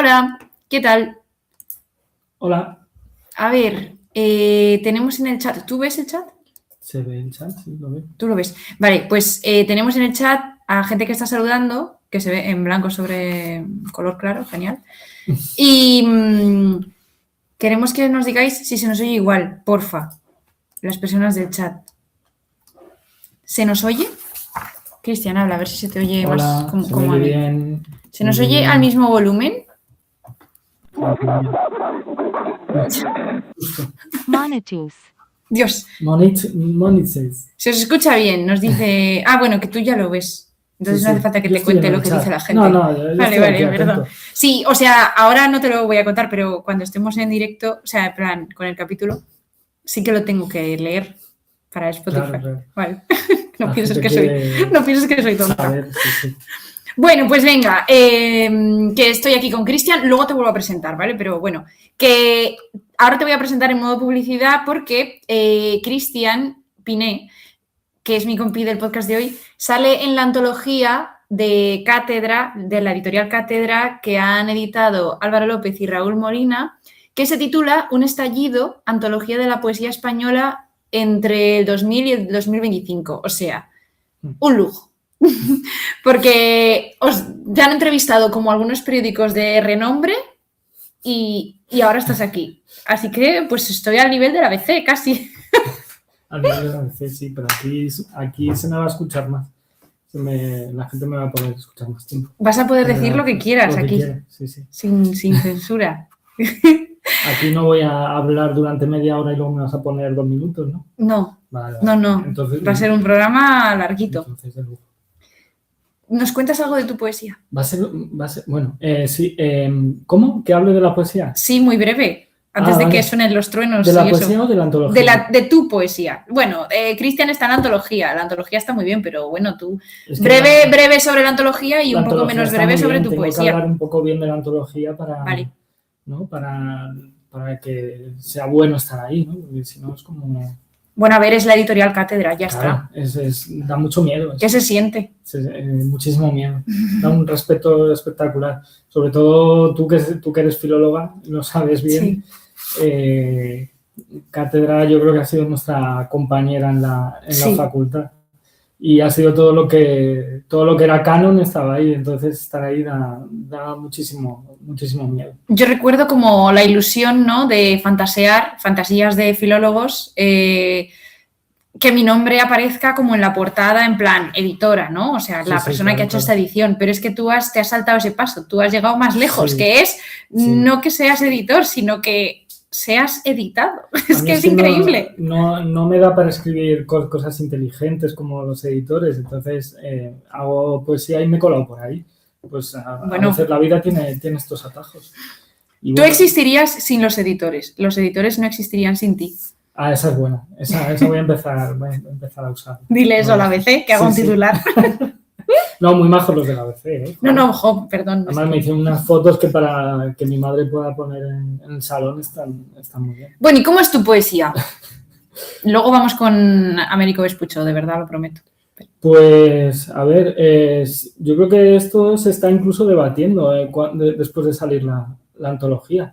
Hola, ¿qué tal? Hola. A ver, tenemos en el chat... ¿Tú ves el chat? ¿Se ve el chat? Sí, lo veo. Tú lo ves. Vale, pues tenemos en el chat a gente que está saludando, que se ve en blanco sobre color claro, genial. Y queremos que nos digáis si se nos oye igual, porfa, las personas del chat. ¿Se nos oye? Cristian, habla, a ver si se te oye más Hola, se como me a oye mí. bien. ¿Se nos oye al mismo volumen? Monitors. Dios, Monitors. se os escucha bien, nos dice... Ah, bueno, que tú ya lo ves. Entonces no hace falta que Yo te estoy en cuente el lo que chat. dice la gente. No, yo Vale, estoy aquí perdón. atento. Sí, o sea, ahora no te lo voy a contar, pero cuando estemos en directo, o sea, en plan, con el capítulo, sí que lo tengo que leer para Spotify. Claro. Vale. No La pienses gente que soy tonta. saber, sí. Bueno, pues venga, que estoy aquí con Cristian, luego te vuelvo a presentar, ¿vale? Pero bueno, que ahora te voy a presentar en modo publicidad porque Cristian Piné, que es mi compi del podcast de hoy, sale en la antología de Cátedra, de la editorial Cátedra, que han editado Álvaro López y Raúl Molina, que se titula Un estallido, antología de la poesía española entre el 2000 y el 2025. O sea, un lujo. Porque ya han entrevistado como algunos periódicos de renombre y ahora estás aquí. Así que pues estoy al nivel de la ABC casi. Al nivel de la ABC, sí, pero aquí se me va a escuchar más. La gente me va a poder escuchar más tiempo. Vas a poder decir lo que quieras lo que aquí. quiera, sí. Sin censura. Aquí no voy a hablar durante media hora y luego me vas a poner 2 minutos, ¿no? No. Vale. No. Entonces, va a ser un programa larguito. Entonces, de lujo. ¿Nos cuentas algo de tu poesía? Va a ser bueno, sí. ¿Cómo? ¿Que hable de la poesía? Sí, muy breve. Antes de que suenen los truenos. ¿De la poesía o de la antología? De tu poesía. Bueno, Cristian está en la antología. La antología está muy bien, pero bueno, tú... Es que breve sobre la antología y un poco menos breve sobre tu Tengo poesía. que hablar un poco bien de la antología para, vale. ¿no? para que sea bueno estar ahí, ¿no? Porque si no es como... Bueno, a ver, es la editorial Cátedra, ya claro, está. Da mucho miedo. ¿Qué se siente? Muchísimo miedo. Da un respeto espectacular. Sobre todo tú que eres filóloga, lo sabes bien. Sí. Cátedra yo creo que ha sido nuestra compañera en la sí. facultad. Y ha sido todo lo que era canon estaba ahí, entonces estar ahí da muchísimo miedo. Yo recuerdo como la ilusión, ¿no?, de fantasías de filólogos, que mi nombre aparezca como en la portada, en plan editora, ¿no? O sea, la persona que ha hecho esta edición, pero es que te has saltado ese paso, tú has llegado más lejos, que es no que seas editor, sino que seas editado. Es que es increíble. No me da para escribir cosas inteligentes como los editores, entonces hago poesía y me he colado por ahí. Pues a veces la vida tiene estos atajos. Y tú existirías sin los editores no existirían sin ti. Ah, esa es buena, esa voy a empezar a usar. Dile eso a la ABC, que haga un titular. No, muy majos los de la ABC, ¿eh? No, perdón. Además me hicieron unas fotos que para que mi madre pueda poner en el salón están muy bien. Bueno, ¿y cómo es tu poesía? Luego vamos con Américo Vespucho, de verdad, lo prometo. Pues, a ver, yo creo que esto se está incluso debatiendo después de salir la antología.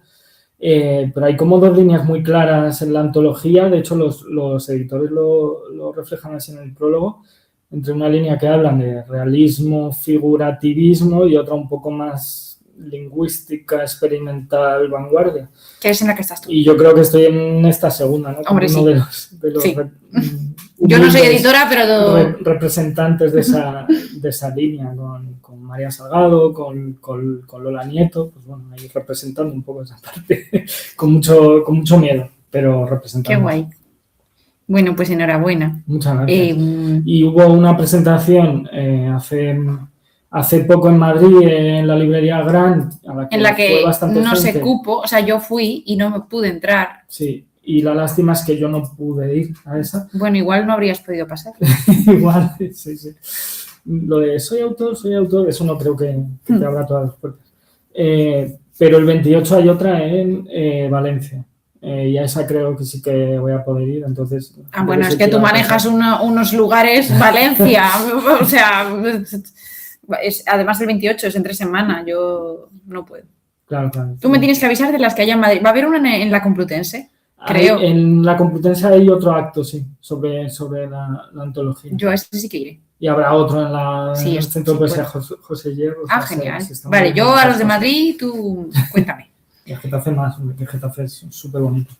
Pero hay como 2 líneas muy claras en la antología, de hecho los editores lo reflejan así en el prólogo, entre una línea que hablan de realismo, figurativismo y otra un poco más lingüística, experimental, vanguardia. Que es en la que estás tú. Y yo creo que estoy en esta segunda, ¿no? Hombre, uno de los sí. Yo no soy editora, pero... representantes de esa línea, con María Salgado, con Lola Nieto, pues bueno, ahí representando un poco esa parte, con mucho miedo, pero representando. Qué guay. Bueno, pues enhorabuena. Muchas gracias. Y hubo una presentación hace poco en Madrid, en la librería Gran, en la que fue bastante no gente. se cupo, o sea, yo fui y no me pude entrar. Sí, y la lástima es que yo no pude ir a esa. Bueno, igual no habrías podido pasar. Igual, sí. Lo de soy autor, eso no creo que te abra todas las puertas. Pero el 28 hay otra en Valencia. Y a esa creo que sí que voy a poder ir, entonces... Bueno, es que tú manejas unos lugares, Valencia, o sea, además del 28 es entre semana, yo no puedo. Claro, claro. Tú me tienes que avisar de las que haya en Madrid. Va a haber una en la Complutense, creo. En la Complutense hay otro acto, sí, sobre la antología. Yo a ese sí que iré. Y habrá otro en el Centro de Poesía José Hierro. Genial. Vale, yo a los de Madrid, tú cuéntame. Y el Getafe más, hombre, que el Getafe es súper bonito.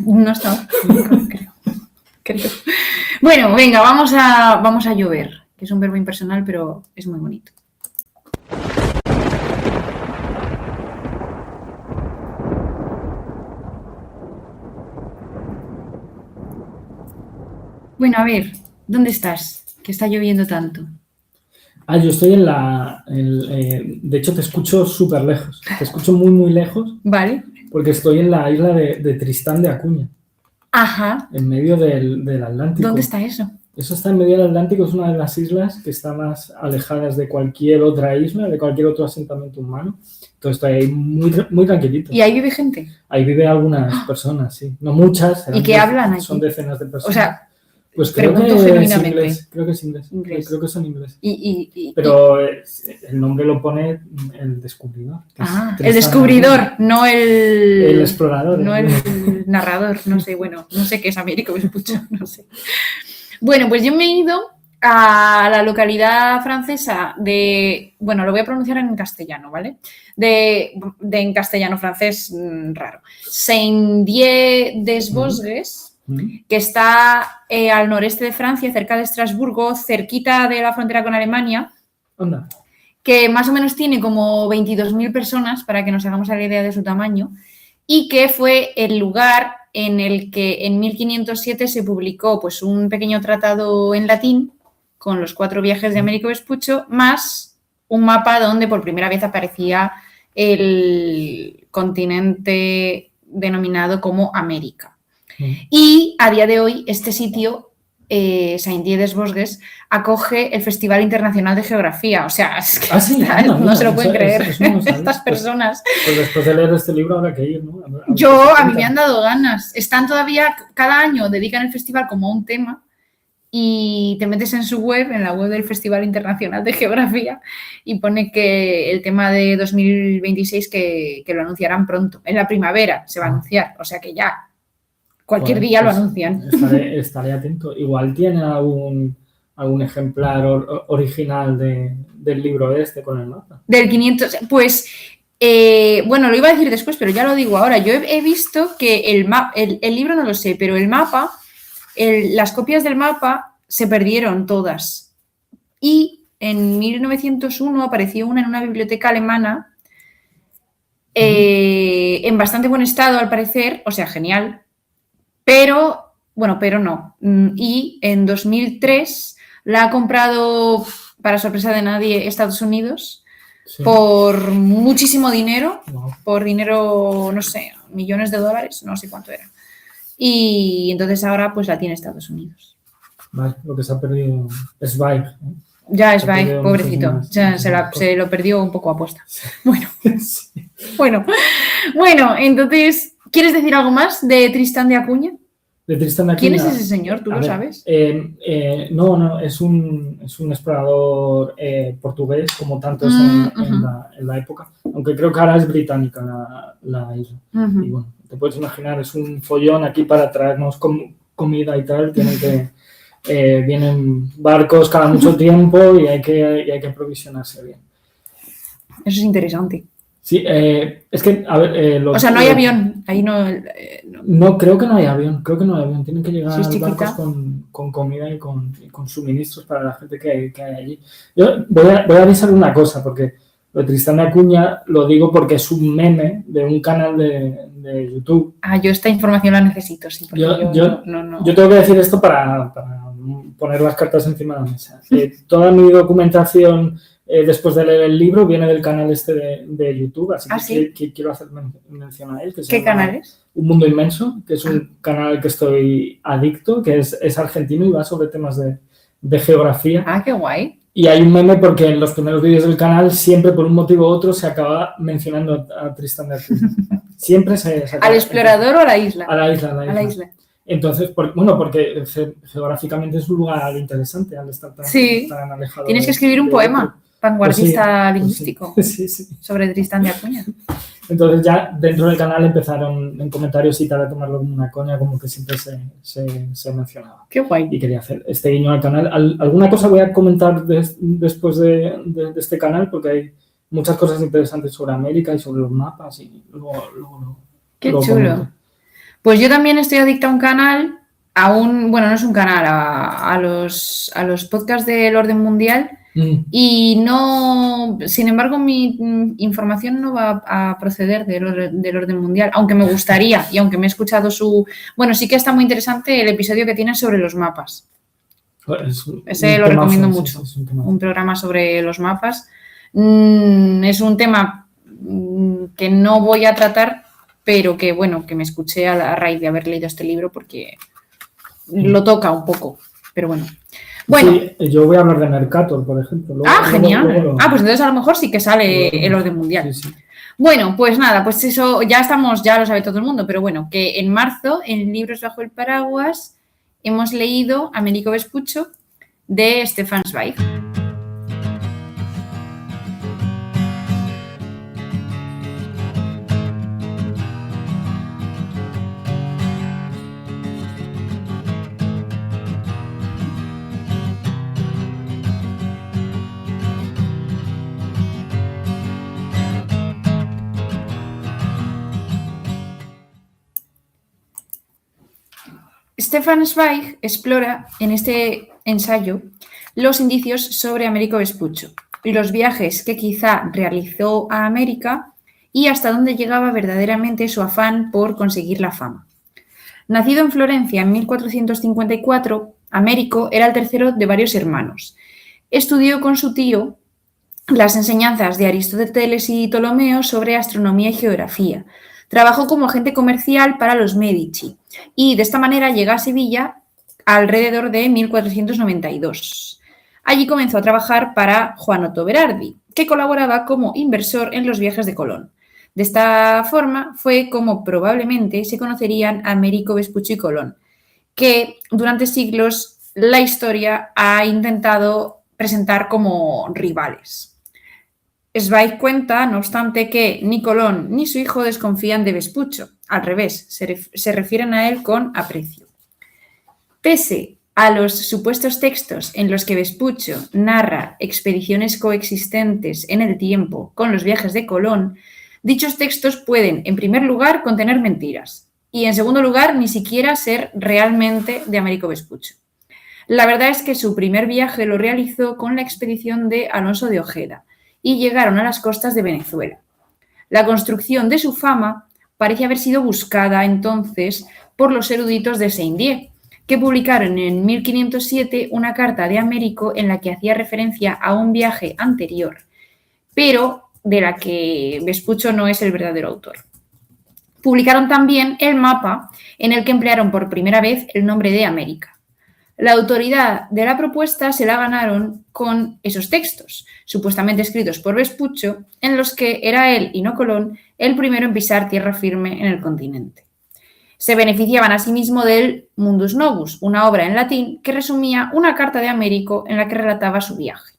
No he estado, creo. Bueno, venga, vamos a llover, que es un verbo impersonal, pero es muy bonito. Bueno, a ver, ¿dónde estás? Que está lloviendo tanto. Yo estoy de hecho, te escucho súper lejos. Te escucho muy, muy lejos. Vale. Porque estoy en la isla de Tristán de Acuña. Ajá. En medio del Atlántico. ¿Dónde está eso? Eso está en medio del Atlántico, es una de las islas que está más alejadas de cualquier otra isla, de cualquier otro asentamiento humano. Entonces estoy ahí muy, muy tranquilito. ¿Y ahí vive gente? Ahí vive algunas personas, sí. No muchas. ¿Y qué hablan aquí? Son decenas de personas. O sea, pues creo que es inglés. Creo que es inglés. Creo que son ingleses. Pero el nombre lo pone el descubridor. El descubridor, no el explorador. No el narrador, no sé, bueno, no sé qué es Américo Vespuccio, no sé. Bueno, pues yo me he ido a la localidad francesa bueno, lo voy a pronunciar en castellano, ¿vale? En castellano francés raro. Saint-Dié-des-Vosges, que está al noreste de Francia, cerca de Estrasburgo, cerquita de la frontera con Alemania, Anda. Que más o menos tiene como 22.000 personas, para que nos hagamos la idea de su tamaño, y que fue el lugar en el que en 1507 se publicó pues, un pequeño tratado en latín con los 4 viajes de Américo Vespuccio, más un mapa donde por primera vez aparecía el continente denominado como América. Y a día de hoy este sitio, Saint-Dié-des-Vosges, acoge el Festival Internacional de Geografía. O sea, es que no se lo pueden creer estas personas. Pues después de leer este libro habrá que ir, ¿no? A mí me han dado ganas. Están todavía, cada año dedican el festival como a un tema y te metes en su web, en la web del Festival Internacional de Geografía, y pone que el tema de 2026 que lo anunciarán pronto. En la primavera se va a anunciar, o sea que ya cualquier día lo anuncian. Estaré atento. Igual tiene algún ejemplar original del libro con el mapa. Del 500, pues, bueno, lo iba a decir después, pero ya lo digo ahora. Yo he visto que el libro no lo sé, pero el mapa, las copias del mapa se perdieron todas. Y en 1901 apareció una en una biblioteca alemana en bastante buen estado, al parecer, o sea, genial. Pero no. Y en 2003 la ha comprado, para sorpresa de nadie, Estados Unidos, sí, por muchísimo dinero, por dinero, no sé, millones de dólares, no sé cuánto era. Y entonces ahora pues la tiene Estados Unidos. Vale, lo que se ha perdido es Zweig, ¿eh? Ya es Zweig, pobrecito. Ya se lo perdió un poco a posta. Bueno, sí. Bueno, entonces... ¿Quieres decir algo más de Tristán de Acuña? De Tristán de Acuña. ¿Quién es ese señor? ¿Tú lo sabes? No, es un explorador portugués, como tantos en la época, aunque creo que ahora es británica la isla. Y bueno, te puedes imaginar, es un follón aquí para traernos comida y tal. Vienen barcos cada mucho tiempo y hay que aprovisionarse bien. Eso es interesante. Sí, es que, a ver... o sea, no hay avión, ahí no... No, creo que no hay avión, Tienen que llegar barcos con comida y con suministros para la gente que hay allí. Yo voy a avisar una cosa, porque lo de Tristán de Acuña lo digo porque es un meme de un canal de YouTube. Yo esta información la necesito, sí. Yo tengo que decir esto para poner las cartas encima de la mesa. Toda mi documentación... después de leer el libro, viene del canal de YouTube, así que quiero hacer mención a él. ¿Qué canal es? Un Mundo Inmenso, que es un canal al que estoy adicto, que es argentino y va sobre temas de geografía. ¡Qué guay! Y hay un meme porque en los primeros vídeos del canal, siempre por un motivo u otro, se acaba mencionando a Tristán de Acuña. Siempre se acaba. ¿Al explorador o a la isla? A la isla. Entonces, porque geográficamente es un lugar interesante al estar tan alejado. Tienes que escribir un poema. vanguardista pues lingüístico, sí. sobre Tristán de Acuña. Entonces ya dentro del canal empezaron en comentarios y tal a tomarlo como una coña, como que siempre se mencionaba. Qué guay. Y quería hacer este guiño al canal. Alguna cosa voy a comentar después de este canal, porque hay muchas cosas interesantes sobre América y sobre los mapas y luego Qué luego chulo. comento. Pues yo también estoy adicta a un canal, bueno, no es un canal, a los podcasts del orden mundial. Y no, sin embargo, mi información no va a proceder del orden mundial, aunque me gustaría y aunque me he escuchado bueno, sí que está muy interesante el episodio que tiene sobre los mapas. Ese lo recomiendo mucho, un programa sobre los mapas. Es un tema que no voy a tratar, pero que, bueno, que me escuché a raíz de haber leído este libro porque lo toca un poco, pero bueno. Bueno, sí, yo voy a hablar de Mercator, por ejemplo. Genial. Pues entonces a lo mejor sí que sale el orden mundial. Sí. Bueno, pues nada, pues eso ya lo sabe todo el mundo, pero bueno, que en marzo, en Libros bajo el paraguas, hemos leído Américo Vespuccio de Stefan Zweig. Stefan Zweig explora en este ensayo los indicios sobre Américo Vespuccio y los viajes que quizá realizó a América y hasta dónde llegaba verdaderamente su afán por conseguir la fama. Nacido en Florencia en 1454, Américo era el tercero de varios hermanos. Estudió con su tío las enseñanzas de Aristóteles y Ptolomeo sobre astronomía y geografía. Trabajó como agente comercial para los Medici y de esta manera llega a Sevilla alrededor de 1492. Allí comenzó a trabajar para Juan Otto Berardi, que colaboraba como inversor en los viajes de Colón. De esta forma fue como probablemente se conocerían Américo Vespuccio y Colón, que durante siglos la historia ha intentado presentar como rivales. Zweig cuenta, no obstante, que ni Colón ni su hijo desconfían de Vespuccio. Al revés, se refieren a él con aprecio. Pese a los supuestos textos en los que Vespuccio narra expediciones coexistentes en el tiempo con los viajes de Colón, dichos textos pueden, en primer lugar, contener mentiras y, en segundo lugar, ni siquiera ser realmente de Américo Vespuccio. La verdad es que su primer viaje lo realizó con la expedición de Alonso de Ojeda y llegaron a las costas de Venezuela. La construcción de su fama parece haber sido buscada entonces por los eruditos de Saint-Dié, que publicaron en 1507 una carta de Américo en la que hacía referencia a un viaje anterior, pero de la que Vespuccio no es el verdadero autor. Publicaron también el mapa en el que emplearon por primera vez el nombre de América. La autoridad de la propuesta se la ganaron con esos textos, supuestamente escritos por Vespuccio, en los que era él y no Colón el primero en pisar tierra firme en el continente. Se beneficiaban asimismo del Mundus Novus, una obra en latín que resumía una carta de Américo en la que relataba su viaje.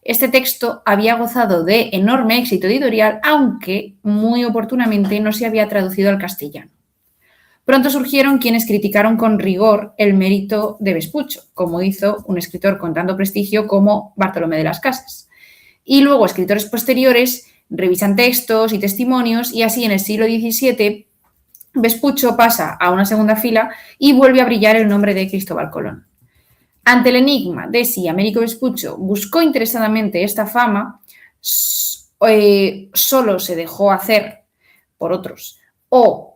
Este texto había gozado de enorme éxito editorial, aunque muy oportunamente no se había traducido al castellano. Pronto surgieron quienes criticaron con rigor el mérito de Vespuccio, como hizo un escritor con tanto prestigio como Bartolomé de las Casas. Y luego escritores posteriores revisan textos y testimonios y así en el siglo XVII Vespuccio pasa a una segunda fila y vuelve a brillar el nombre de Cristóbal Colón. Ante el enigma de si Américo Vespuccio buscó interesadamente esta fama, solo se dejó hacer por otros o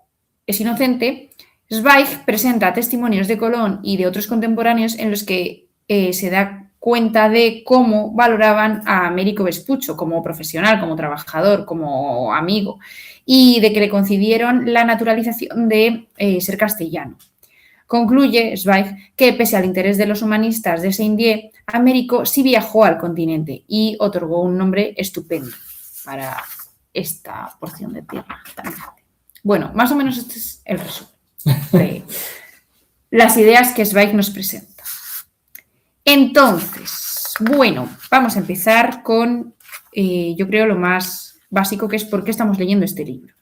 es inocente, Zweig presenta testimonios de Colón y de otros contemporáneos en los que se da cuenta de cómo valoraban a Américo Vespuccio como profesional, como trabajador, como amigo, y de que le concedieron la naturalización de ser castellano. Concluye Zweig que, pese al interés de los humanistas de Saint-Dié, Américo sí viajó al continente y otorgó un nombre estupendo para esta porción de tierra tan grande. Bueno, más o menos este es el resumen de las ideas que Zweig nos presenta. Entonces, Bueno, vamos a empezar con, yo creo, lo más básico, que es ¿por qué estamos leyendo este libro?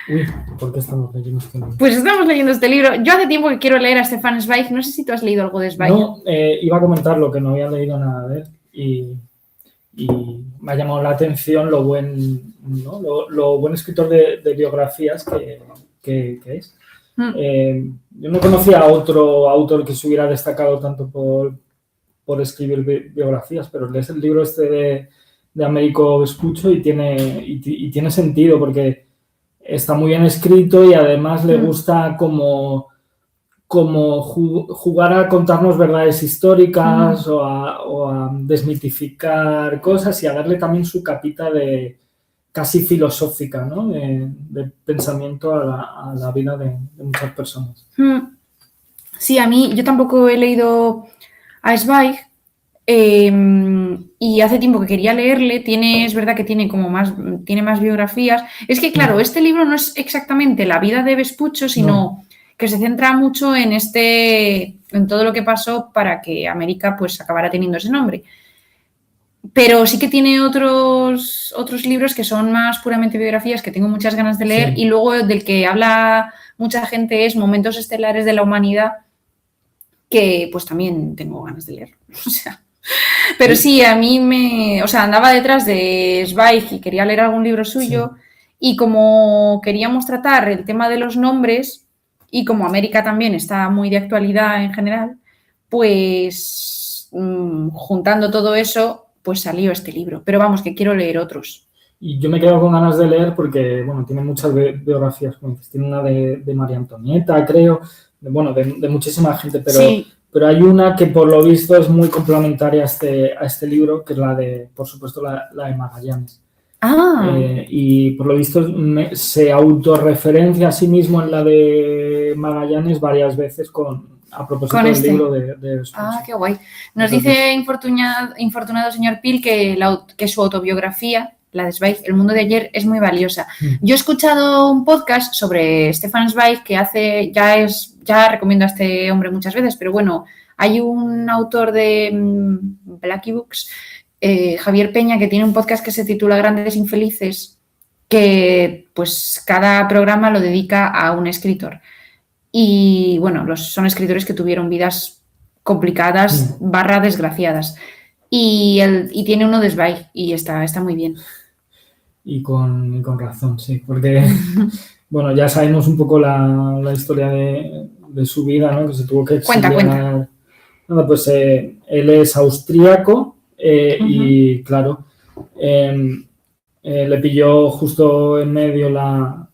Uy, ¿por qué estamos leyendo este libro? Pues estamos leyendo este libro. Yo hace tiempo que quiero leer a Stefan Zweig. No sé si tú has leído algo de Zweig. No, iba a comentar lo que no había leído nada de él y me ha llamado la atención lo buen escritor de biografías que es. Yo no conocía a otro autor que se hubiera destacado tanto por escribir biografías, pero lees el libro este de Américo Vespuccio y tiene sentido porque está muy bien escrito y además le gusta como jugar a contarnos verdades históricas o a desmitificar cosas y a darle también su capita de casi filosófica, ¿no? De pensamiento a la vida de muchas personas. Sí, yo tampoco he leído a Zweig y hace tiempo que quería leerle. Es verdad que tiene más biografías. Es que, claro, este libro no es exactamente la vida de Vespuccio, sino que se centra mucho en todo lo que pasó para que América pues acabara teniendo ese nombre. Pero sí que tiene otros libros que son más puramente biografías, que tengo muchas ganas de leer, y luego del que habla mucha gente es Momentos estelares de la humanidad, que pues también tengo ganas de leer. O sea, pero sí, a mí andaba detrás de Zweig y quería leer algún libro suyo, y como queríamos tratar el tema de los nombres, y como América también está muy de actualidad en general, pues juntando todo eso, pues salió este libro. Pero vamos, que quiero leer otros. Y yo me quedo con ganas de leer porque, bueno, tiene muchas biografías. Tiene una de María Antonieta, creo, de muchísima gente, pero hay una que por lo visto es muy complementaria a este libro, que es la de, por supuesto, la de Magallanes. Y por lo visto se autorreferencia a sí mismo en la de Magallanes varias veces a propósito del libro de Vespuccio. Qué guay. Nos dice infortunado señor Pil que su autobiografía, la de Zweig, El mundo de ayer, es muy valiosa. Yo he escuchado un podcast sobre Stefan Zweig que ya recomiendo a este hombre muchas veces, pero bueno, hay un autor de Blackie Books, Javier Peña, que tiene un podcast que se titula Grandes Infelices, que pues cada programa lo dedica a un escritor. Y bueno, son escritores que tuvieron vidas complicadas / desgraciadas. Y tiene uno de Zweig y está muy bien. Y con razón, sí, porque bueno, ya sabemos un poco la historia de su vida, ¿no? Que se tuvo que exiliar. Cuenta. Nada, pues él es austríaco y claro, le pilló justo en medio la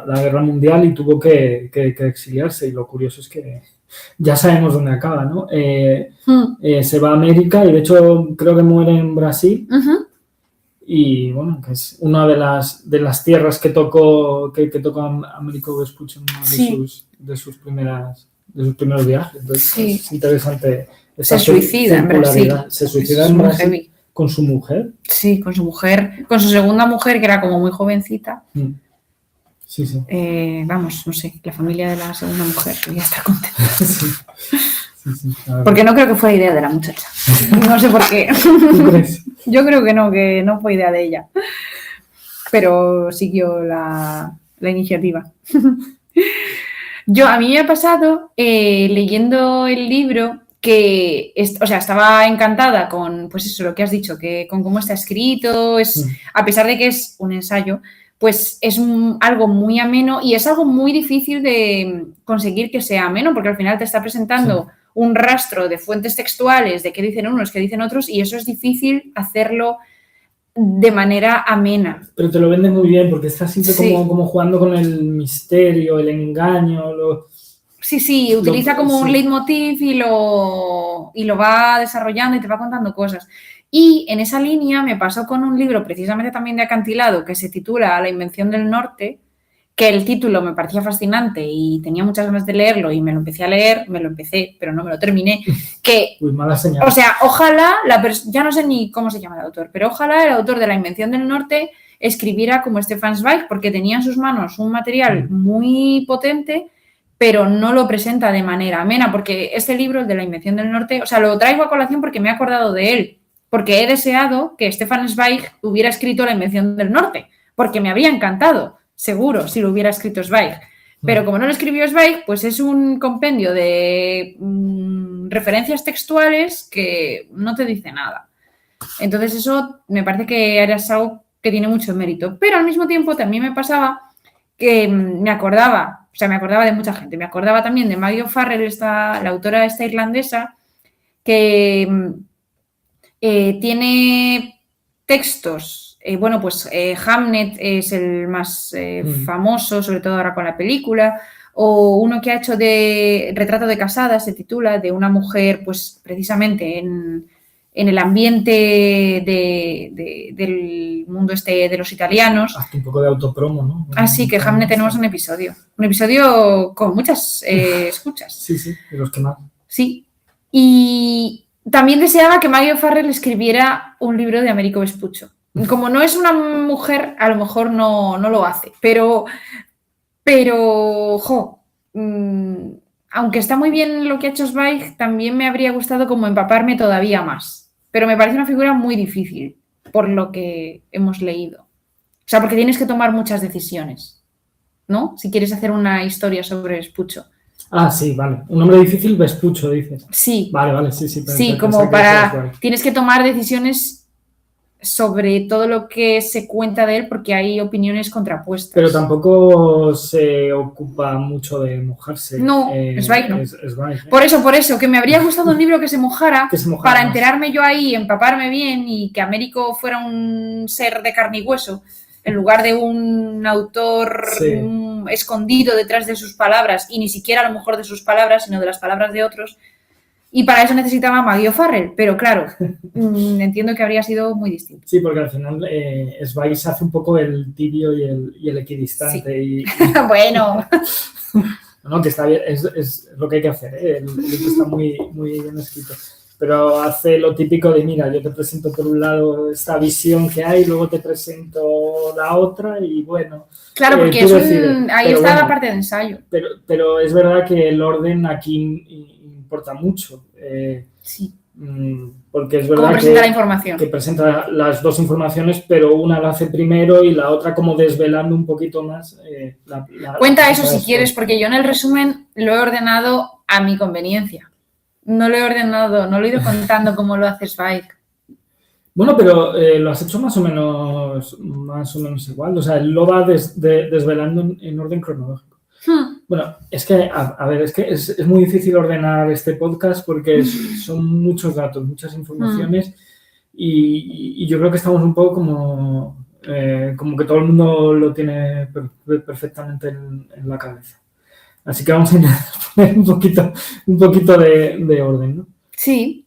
guerra mundial y tuvo que exiliarse. Y lo curioso es que ya sabemos dónde acaba, ¿no? Se va a América y de hecho creo que muere en Brasil. Y bueno, que es una de las tierras que tocó Américo Vespuccio en uno de sus primeros viajes. Entonces es interesante. Se suicida en Brasil. Se suicida en Brasil con su mujer. Sí, con su mujer, con su segunda mujer, que era como muy jovencita. Sí. Vamos, no sé, la familia de la segunda mujer debería estar contenta. Sí, porque no creo que fuera idea de la muchacha. No sé por qué. ¿Tú crees? Yo creo que no fue idea de ella. Pero siguió la iniciativa. A mí me ha pasado leyendo el libro que, estaba encantada con, pues eso, lo que has dicho, que con cómo está escrito, a pesar de que es un ensayo, pues es algo muy ameno y es algo muy difícil de conseguir que sea ameno, porque al final te está presentando un rastro de fuentes textuales de qué dicen unos, qué dicen otros, y eso es difícil hacerlo de manera amena. Pero te lo vende muy bien porque está siempre como jugando con el misterio, el engaño. Sí, utiliza como un leitmotiv y lo va desarrollando y te va contando cosas. Y en esa línea me pasó con un libro precisamente también de acantilado que se titula La invención del norte, que el título me parecía fascinante y tenía muchas ganas de leerlo y me lo empecé, pero no me lo terminé. Uy, mala señal. O sea, ojalá, ya no sé ni cómo se llama el autor, pero ojalá el autor de La invención del norte escribiera como Stefan Zweig, porque tenía en sus manos un material muy potente, pero no lo presenta de manera amena, porque este libro, el de la invención del norte, o sea, lo traigo a colación porque me he acordado de él, porque he deseado que Stefan Zweig hubiera escrito la invención del norte, porque me habría encantado, seguro, si lo hubiera escrito Zweig. Pero como no lo escribió Zweig, pues es un compendio de referencias textuales que no te dice nada. Entonces eso me parece que es algo que tiene mucho mérito. Pero al mismo tiempo también me pasaba que me acordaba de mucha gente. Me acordaba también de Maggie O'Farrell, la autora esta irlandesa, que tiene textos. Hamnet es el más famoso, sobre todo ahora con la película, o uno que ha hecho de Retrato de casada, se titula, de una mujer, pues precisamente en el ambiente del mundo de los italianos. Hasta un poco de autopromo, ¿no? Así que Hamnet tenemos un episodio con muchas escuchas. Sí, de los que más. Sí, y también deseaba que Maggie O'Farrell escribiera un libro de Américo Vespuccio. Como no es una mujer, a lo mejor no lo hace, pero aunque está muy bien lo que ha hecho Zweig, también me habría gustado como empaparme todavía más. Pero me parece una figura muy difícil, por lo que hemos leído. O sea, porque tienes que tomar muchas decisiones, ¿no? Si quieres hacer una historia sobre Vespuccio. Ah, sí, vale. Un nombre difícil, Vespuccio, dices. Sí. Vale, sí. Sí, como para... Tienes que tomar decisiones sobre todo lo que se cuenta de él, porque hay opiniones contrapuestas. Pero tampoco se ocupa mucho de mojarse. No, Zweig no. Zweig. Por eso, que me habría gustado un libro que se mojara para más. enterarme yo ahí, empaparme bien y que Américo fuera un ser de carne y hueso, en lugar de un autor escondido detrás de sus palabras, y ni siquiera a lo mejor de sus palabras, sino de las palabras de otros. Y para eso necesitaba a Maggie O'Farrell, pero claro, entiendo que habría sido muy distinto. Sí, porque al final Zweig se hace un poco el tibio y el equidistante. Sí. Bueno. No, que está bien, es lo que hay que hacer, ¿eh? El libro está muy, muy bien escrito. Pero hace lo típico de, mira, yo te presento por un lado esta visión que hay, luego te presento la otra y bueno... Claro, porque ahí está la parte de ensayo. Pero es verdad que el orden aquí importa mucho. Sí. Porque es verdad ¿Cómo presenta la información? Que presenta las dos informaciones, pero una la hace primero y la otra como desvelando un poquito más. Cuenta eso si quieres, porque yo en el resumen lo he ordenado a mi conveniencia. No lo he ordenado, no lo he ido contando como lo hace Zweig. Bueno, pero lo has hecho más o menos igual. O sea, él lo va desvelando en orden cronológico. Bueno, es que, a ver, es que es muy difícil ordenar este podcast porque son muchos datos, muchas informaciones y yo creo que estamos un poco como que todo el mundo lo tiene perfectamente en la cabeza. Así que vamos a intentar poner un poquito de orden, ¿no? Sí.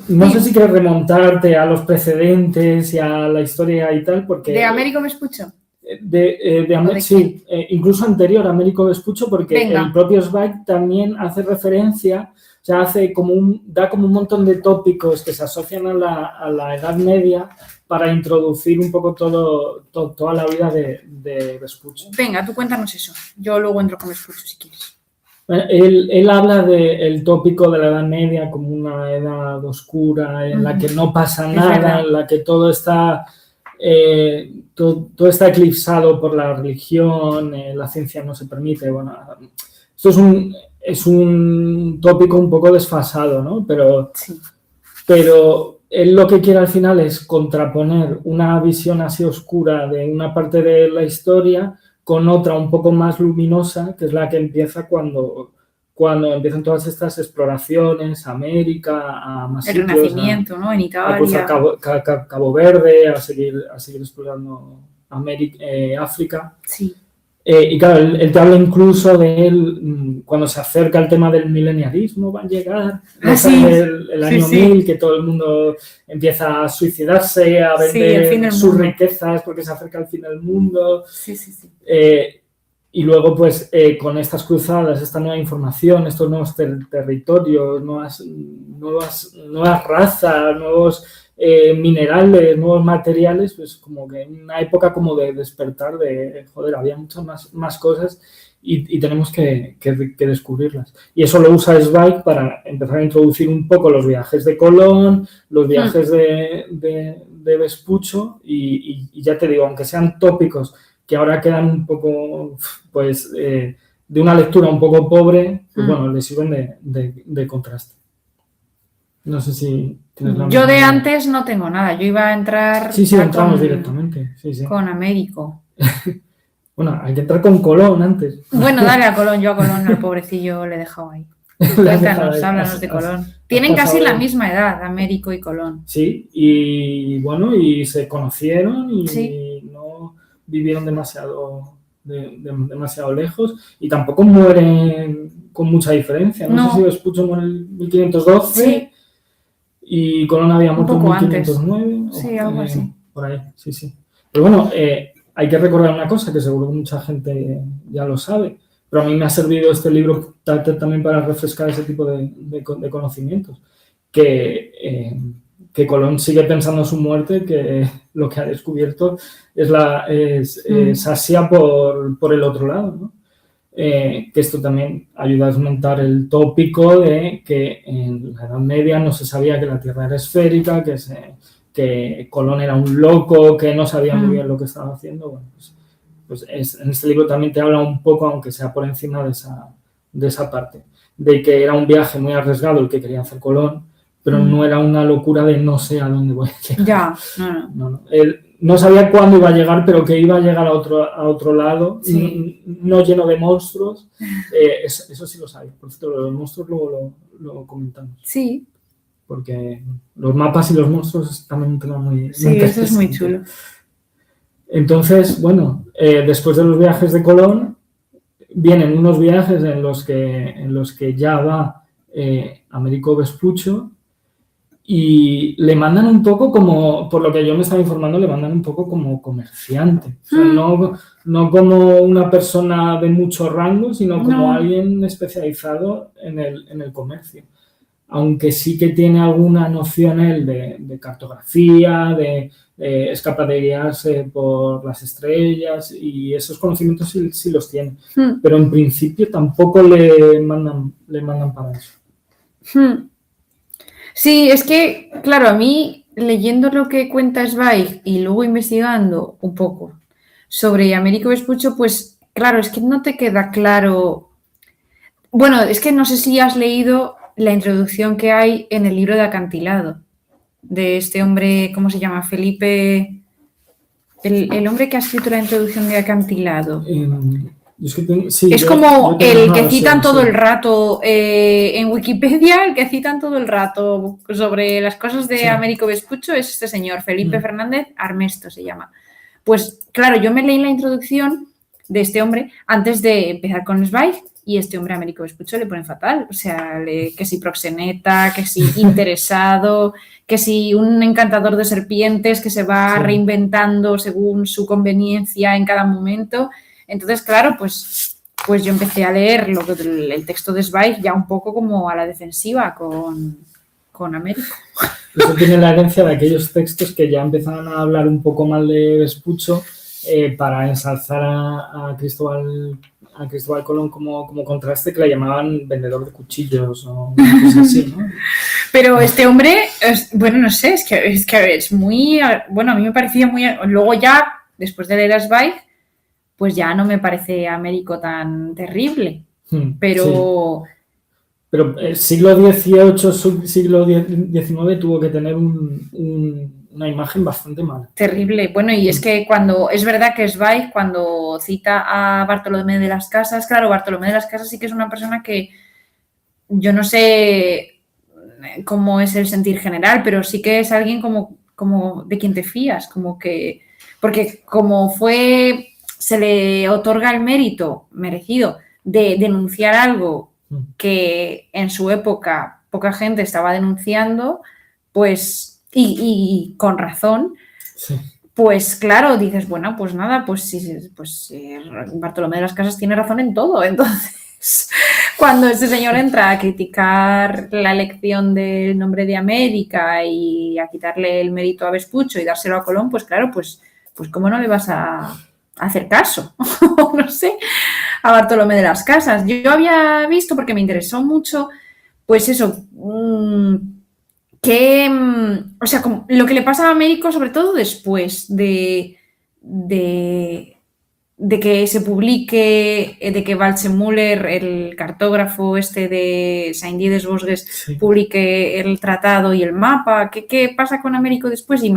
No sé si quieres remontarte a los precedentes y a la historia y tal, porque... ¿De Américo Vespuccio? Sí, incluso anterior a Américo Vespuccio, porque el propio Zweig también hace referencia, o sea, da como un montón de tópicos que se asocian a la Edad Media para introducir un poco toda la vida de Vespuccio. Venga, tú cuéntanos eso. Yo luego entro con Vespuccio si quieres. Él habla del tópico de la Edad Media como una edad oscura en la que no pasa nada, en la que todo está eclipsado por la religión, la ciencia no se permite. Bueno, esto es un tópico un poco desfasado, ¿no? Pero él lo que quiere al final es contraponer una visión así oscura de una parte de la historia con otra un poco más luminosa, que es la que empieza cuando empiezan todas estas exploraciones a América, a más el sitios, Renacimiento, ¿no? En Italia. A Cabo Verde, a seguir explorando África. Sí. Y claro, él te habla incluso de él cuando se acerca el tema del milenialismo, va a llegar el año 1000, que todo el mundo empieza a suicidarse, a vender sus riquezas porque se acerca el fin del mundo. Sí. Y luego, pues, con estas cruzadas, esta nueva información, estos nuevos territorios, nuevas razas, nuevos minerales, nuevos materiales, pues como que en una época como de despertar, había muchas más cosas y tenemos que descubrirlas. Y eso lo usa Zweig para empezar a introducir un poco los viajes de Colón, los viajes de Vespuccio y ya te digo, aunque sean tópicos que ahora quedan un poco, pues, de una lectura un poco pobre, pues bueno, le sirven de contraste. No sé si tienes la Yo de misma- antes no tengo nada. Yo iba a entrar Sí, ya entramos directamente. Sí. con Américo. Bueno, hay que entrar con Colón antes. Bueno, dale a Colón. Yo a Colón, al pobrecillo, le he dejado ahí. Le has Cuéntanos, dejado ahí. háblanos de Colón. Tienen pasado casi la de- misma edad, Américo y Colón. Sí, y bueno, y se conocieron y Sí. no vivieron demasiado lejos y tampoco mueren con mucha diferencia. No, No. sé si Vespuccio muere en el 1512 Sí. y Colón había muerto en poco antes. 1509. Sí, algo así. Por ahí, sí. Pero bueno, hay que recordar una cosa que seguro que mucha gente ya lo sabe, pero a mí me ha servido este libro también para refrescar ese tipo de conocimientos, que Colón sigue pensando en su muerte, que lo que ha descubierto es Asia por el otro lado, ¿no? Que esto también ayuda a desmontar el tópico de que en la Edad Media no se sabía que la Tierra era esférica, que Colón era un loco, que no sabía muy bien lo que estaba haciendo. Bueno, pues en este libro también te habla un poco, aunque sea por encima de esa parte, de que era un viaje muy arriesgado el que quería hacer Colón, pero no era una locura de no sé a dónde voy a llegar. Ya, No. Él no sabía cuándo iba a llegar, pero que iba a llegar a otro lado, Sí. no lleno de monstruos. Eso sí lo sabía. Por cierto, los monstruos luego lo comentamos. Sí. Porque los mapas y los monstruos es también un tema muy Sí, eso es muy chulo. Entonces, bueno, después de los viajes de Colón, vienen unos viajes en los que ya va Américo Vespuccio y le mandan un poco como, por lo que yo me estaba informando, le mandan un poco como comerciante. O sea, no como una persona de mucho rango, sino como alguien especializado en el comercio. Aunque sí que tiene alguna noción él de cartografía, es capaz de guiarse por las estrellas y esos conocimientos sí los tiene. Pero en principio tampoco le mandan para eso. Sí, es que, claro, a mí leyendo lo que cuenta Zweig y luego investigando un poco sobre Américo Vespuccio, pues claro, es que no te queda claro. Bueno, es que no sé si has leído la introducción que hay en el libro de Acantilado, de este hombre, ¿cómo se llama? Felipe, el hombre que ha escrito la introducción de Acantilado. Es como el que citan todo el rato en Wikipedia, el que citan todo el rato sobre las cosas de Américo Vespuccio es este señor, Felipe Fernández Armesto se llama. Pues claro, yo me leí la introducción de este hombre antes de empezar con Zweig y este hombre Américo Vespuccio le pone fatal. O sea, que si proxeneta, que si interesado, que si un encantador de serpientes que se va reinventando según su conveniencia en cada momento. Entonces, claro, pues yo empecé a leer el texto de Zweig ya un poco como a la defensiva con Américo. Eso tiene la herencia de aquellos textos que ya empezaron a hablar un poco mal de Vespuccio para ensalzar a Cristóbal Colón como contraste, que le llamaban vendedor de cuchillos o cosas así, ¿no? Pero este hombre, bueno, no sé, es que es muy, bueno, a mí me parecía muy, luego ya, después de leer a Zweig, pues ya no me parece Américo tan terrible, pero... Sí. Pero el siglo XVIII, siglo XIX tuvo que tener una imagen bastante mala. Terrible. Bueno, y es que es verdad que Zweig, cuando cita a Bartolomé de las Casas, claro, Bartolomé de las Casas sí que es una persona que yo no sé cómo es el sentir general, pero sí que es alguien como de quien te fías, como que, porque como se le otorga el mérito merecido de denunciar algo que en su época poca gente estaba denunciando, pues, y con razón, pues claro, dices, bueno, pues nada, pues Bartolomé de las Casas tiene razón en todo. Entonces, cuando este señor entra a criticar la elección del nombre de América y a quitarle el mérito a Vespuccio y dárselo a Colón, pues claro, pues ¿cómo no le vas a hacer caso? No sé. a Bartolomé de las Casas. Yo había visto, porque me interesó mucho, pues eso, o sea, como lo que le pasa a Américo, sobre todo después de que se publique, de que Waldseemüller, el cartógrafo este de Saint-Dié-des-Vosges, Sí. publique el tratado y el mapa. ¿Qué pasa con Américo después? Y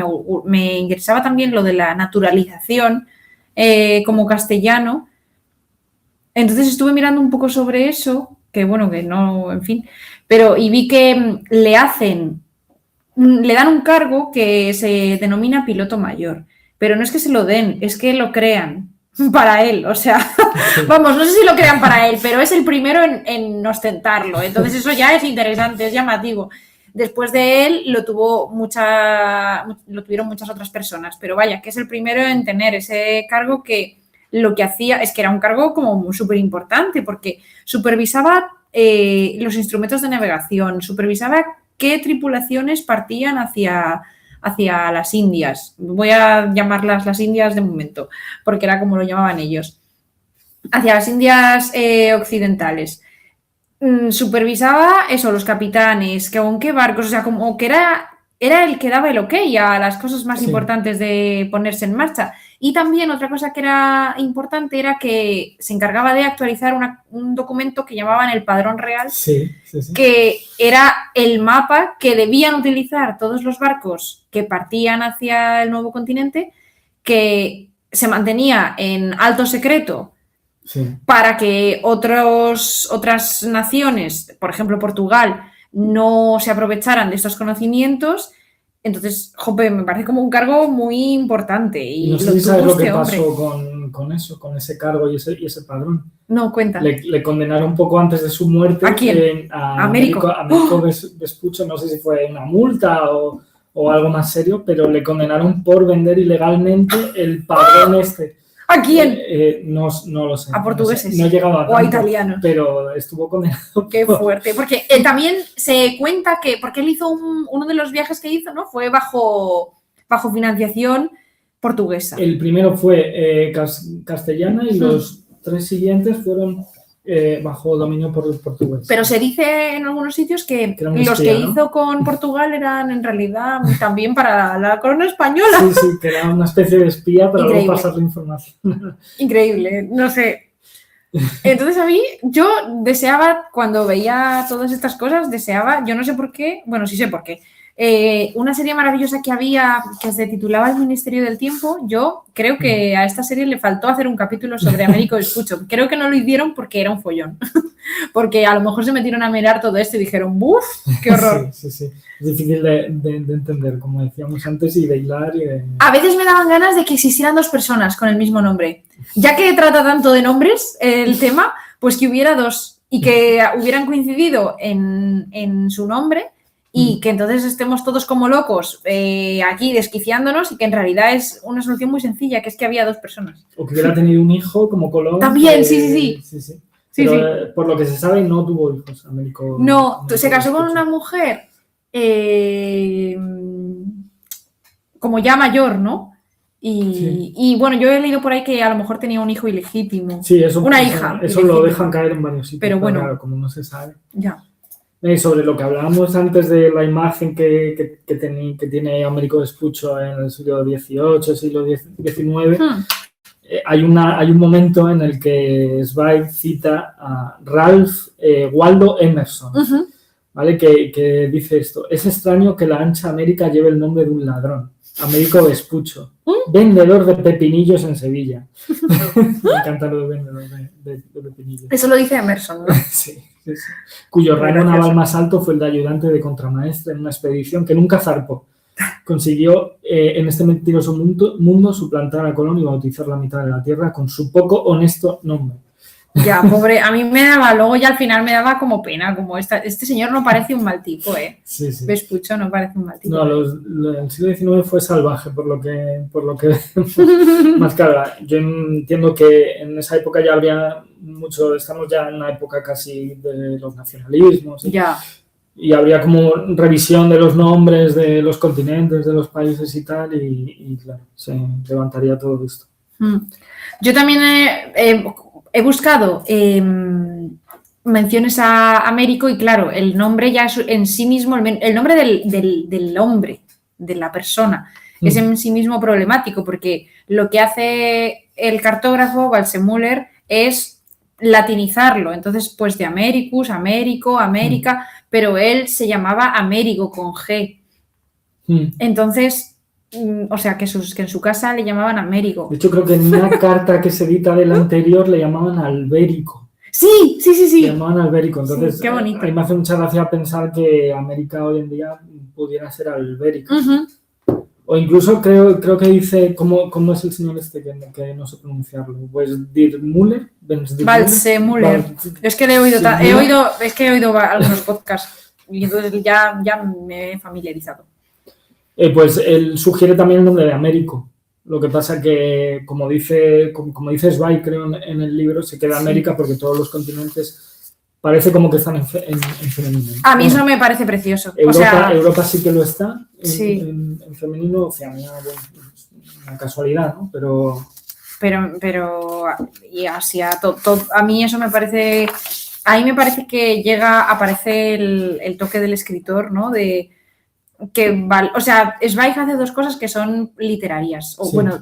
me interesaba también lo de la naturalización como castellano. Entonces estuve mirando un poco sobre eso, que bueno, que no, en fin, y vi que le dan un cargo que se denomina piloto mayor, pero no es que se lo den, es que lo crean para él, o sea, vamos, no sé si lo crean para él, pero es el primero en ostentarlo, entonces eso ya es interesante, es llamativo. Después de él lo tuvieron muchas otras personas, pero vaya, que es el primero en tener ese cargo que lo que hacía es que era un cargo como súper importante porque supervisaba los instrumentos de navegación, supervisaba qué tripulaciones partían hacia las Indias. Voy a llamarlas las Indias de momento, porque era como lo llamaban ellos. Hacia las Indias occidentales. Supervisaba eso, los capitanes, que con qué barcos, o sea, como que era el que daba el ok a las cosas más importantes de ponerse en marcha. Y también otra cosa que era importante era que se encargaba de actualizar un documento que llamaban el Padrón Real, que era el mapa que debían utilizar todos los barcos que partían hacia el nuevo continente, que se mantenía en alto secreto para que otras naciones, por ejemplo Portugal, no se aprovecharan de estos conocimientos. Entonces, jope, me parece como un cargo muy importante. Y no sé si sabes lo que pasó con ese cargo y ese padrón. No, cuenta. Le condenaron un poco antes de su muerte. ¿A quién? A Américo. Vespucho, no sé si fue una multa o algo más serio, pero le condenaron por vender ilegalmente el padrón este. ¿A quién? No lo sé. A portugueses. No he llegado a tanto, o a italianos. Pero estuvo condenado. Qué fuerte. Porque también se cuenta que, porque él hizo uno de los viajes que hizo, ¿no? Fue bajo financiación portuguesa. El primero fue castellana y los 3 siguientes fueron bajo dominio portugués. Pero se dice en algunos sitios que los que hizo con Portugal eran en realidad también para la corona española. Sí, que era una especie de espía para luego pasar la información. Increíble, no sé. Entonces a mí, yo deseaba, cuando veía todas estas cosas, yo no sé por qué, bueno, sí sé por qué, una serie maravillosa que había que se titulaba El Ministerio del Tiempo. Yo creo que a esta serie le faltó hacer un capítulo sobre Américo Vespucho. Creo que no lo hicieron porque era un follón. Porque a lo mejor se metieron a mirar todo esto y dijeron ¡buf! ¡Qué horror! Sí. Es difícil de entender, como decíamos antes, y de hilar. A veces me daban ganas de que existieran 2 personas con el mismo nombre. Ya que trata tanto de nombres el tema, pues que hubiera 2 y que hubieran coincidido en su nombre. Y que entonces estemos todos como locos aquí desquiciándonos y que en realidad es una solución muy sencilla, que es que había 2 personas. O que hubiera tenido un hijo como Colón. También, sí. Pero, por lo que se sabe, no tuvo hijos. Américo se casó con una mujer como ya mayor, ¿no? Y bueno, yo he leído por ahí que a lo mejor tenía un hijo ilegítimo. Sí, eso. Una hija. Eso lo dejan caer en varios sitios. Pero bueno. Claro, como no se sabe. Ya. Sobre lo que hablábamos antes de la imagen que tiene Américo Vespucho en el siglo XVIII, siglo XIX, hay un momento en el que Zweig cita a Ralph Waldo Emerson, ¿vale? Que dice esto: es extraño que la ancha América lleve el nombre de un ladrón, Américo Vespucho, vendedor de pepinillos en Sevilla. Me encanta lo de vendedor de pepinillos. Eso lo dice Emerson, ¿no? Sí. Cuyo rango naval más alto fue el de ayudante de contramaestre en una expedición que nunca zarpó. Consiguió en este mentiroso mundo suplantar a Colón y bautizar la mitad de la tierra con su poco honesto nombre. Ya, pobre, a mí me daba, luego ya al final me daba como pena, como este señor no parece un mal tipo, Sí. Vespucho no parece un mal tipo. No, el siglo XIX fue salvaje, por lo que más claro. Yo entiendo que en esa época ya habría mucho, estamos ya en una época casi de los nacionalismos. Ya. Y habría como revisión de los nombres de los continentes, de los países y tal, y claro, se levantaría todo esto. Yo también he buscado menciones a Américo y claro, el nombre ya es en sí mismo, el nombre del hombre, de la persona, es en sí mismo problemático porque lo que hace el cartógrafo Waldseemüller es latinizarlo, entonces pues de Americus, Américo, América, pero él se llamaba Américo con G. Entonces, o sea, que en su casa le llamaban Américo. De hecho, creo que en una carta que se edita del anterior le llamaban Albérico. Sí. Le llamaban Albérico, entonces sí, qué bonito. A mí me hace mucha gracia pensar que América hoy en día pudiera ser Albérico. O incluso creo que dice, ¿cómo es el señor este que no sé pronunciarlo? Pues Dirmüller, Waldseemüller. Es que he oído algunos podcasts y entonces ya me he familiarizado. Pues él sugiere también el nombre de Américo. Lo que pasa que, como dice Zweig, creo, en el libro, se queda América porque todos los continentes parece como que están en femenino. A mí eso me parece precioso. Europa sí que lo está en femenino, Oceanía, bueno, una casualidad, ¿no? Pero y Asia, a mí eso me parece... A mí me parece que aparece el toque del escritor, ¿no? O sea, Zweig hace dos cosas que son literarias, o bueno,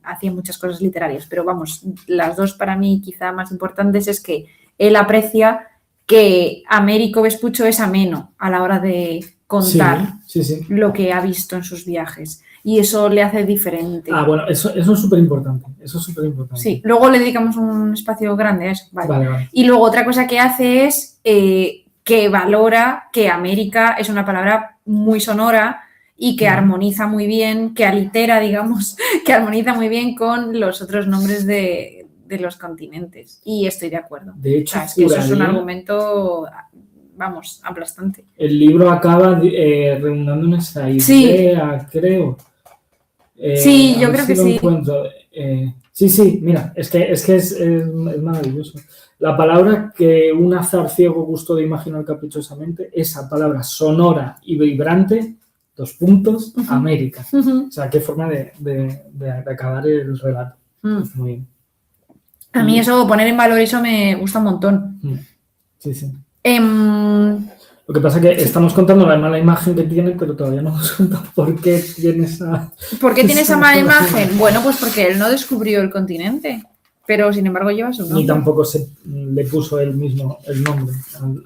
hace muchas cosas literarias, pero vamos, las dos para mí quizá más importantes es que él aprecia que Américo Vespuccio es ameno a la hora de contar lo que ha visto en sus viajes y eso le hace diferente. Bueno, eso es súper importante, Sí, luego le dedicamos un espacio grande a eso. Vale. Y luego otra cosa que hace es que valora que América es una palabra muy sonora y que armoniza muy bien, que alitera, digamos, que armoniza muy bien con los otros nombres de los continentes. Y estoy de acuerdo. De hecho, es que eso es un argumento, vamos, aplastante. El libro acaba reuniendo en esa idea, creo. Sí, yo creo que sí. Sí, mira, es que es maravilloso. La palabra que un azar ciego gustó de imaginar caprichosamente, esa palabra sonora y vibrante, América. O sea, qué forma de acabar el relato. Muy bien. A mí eso, poner en valor eso me gusta un montón. Sí. Lo que pasa es que estamos contando la mala imagen que tiene, pero todavía no hemos contado por qué tiene esa... ¿Por qué tiene esa mala imagen? Bueno, pues porque él no descubrió el continente, pero sin embargo lleva su nombre. Ni tampoco le puso él mismo el nombre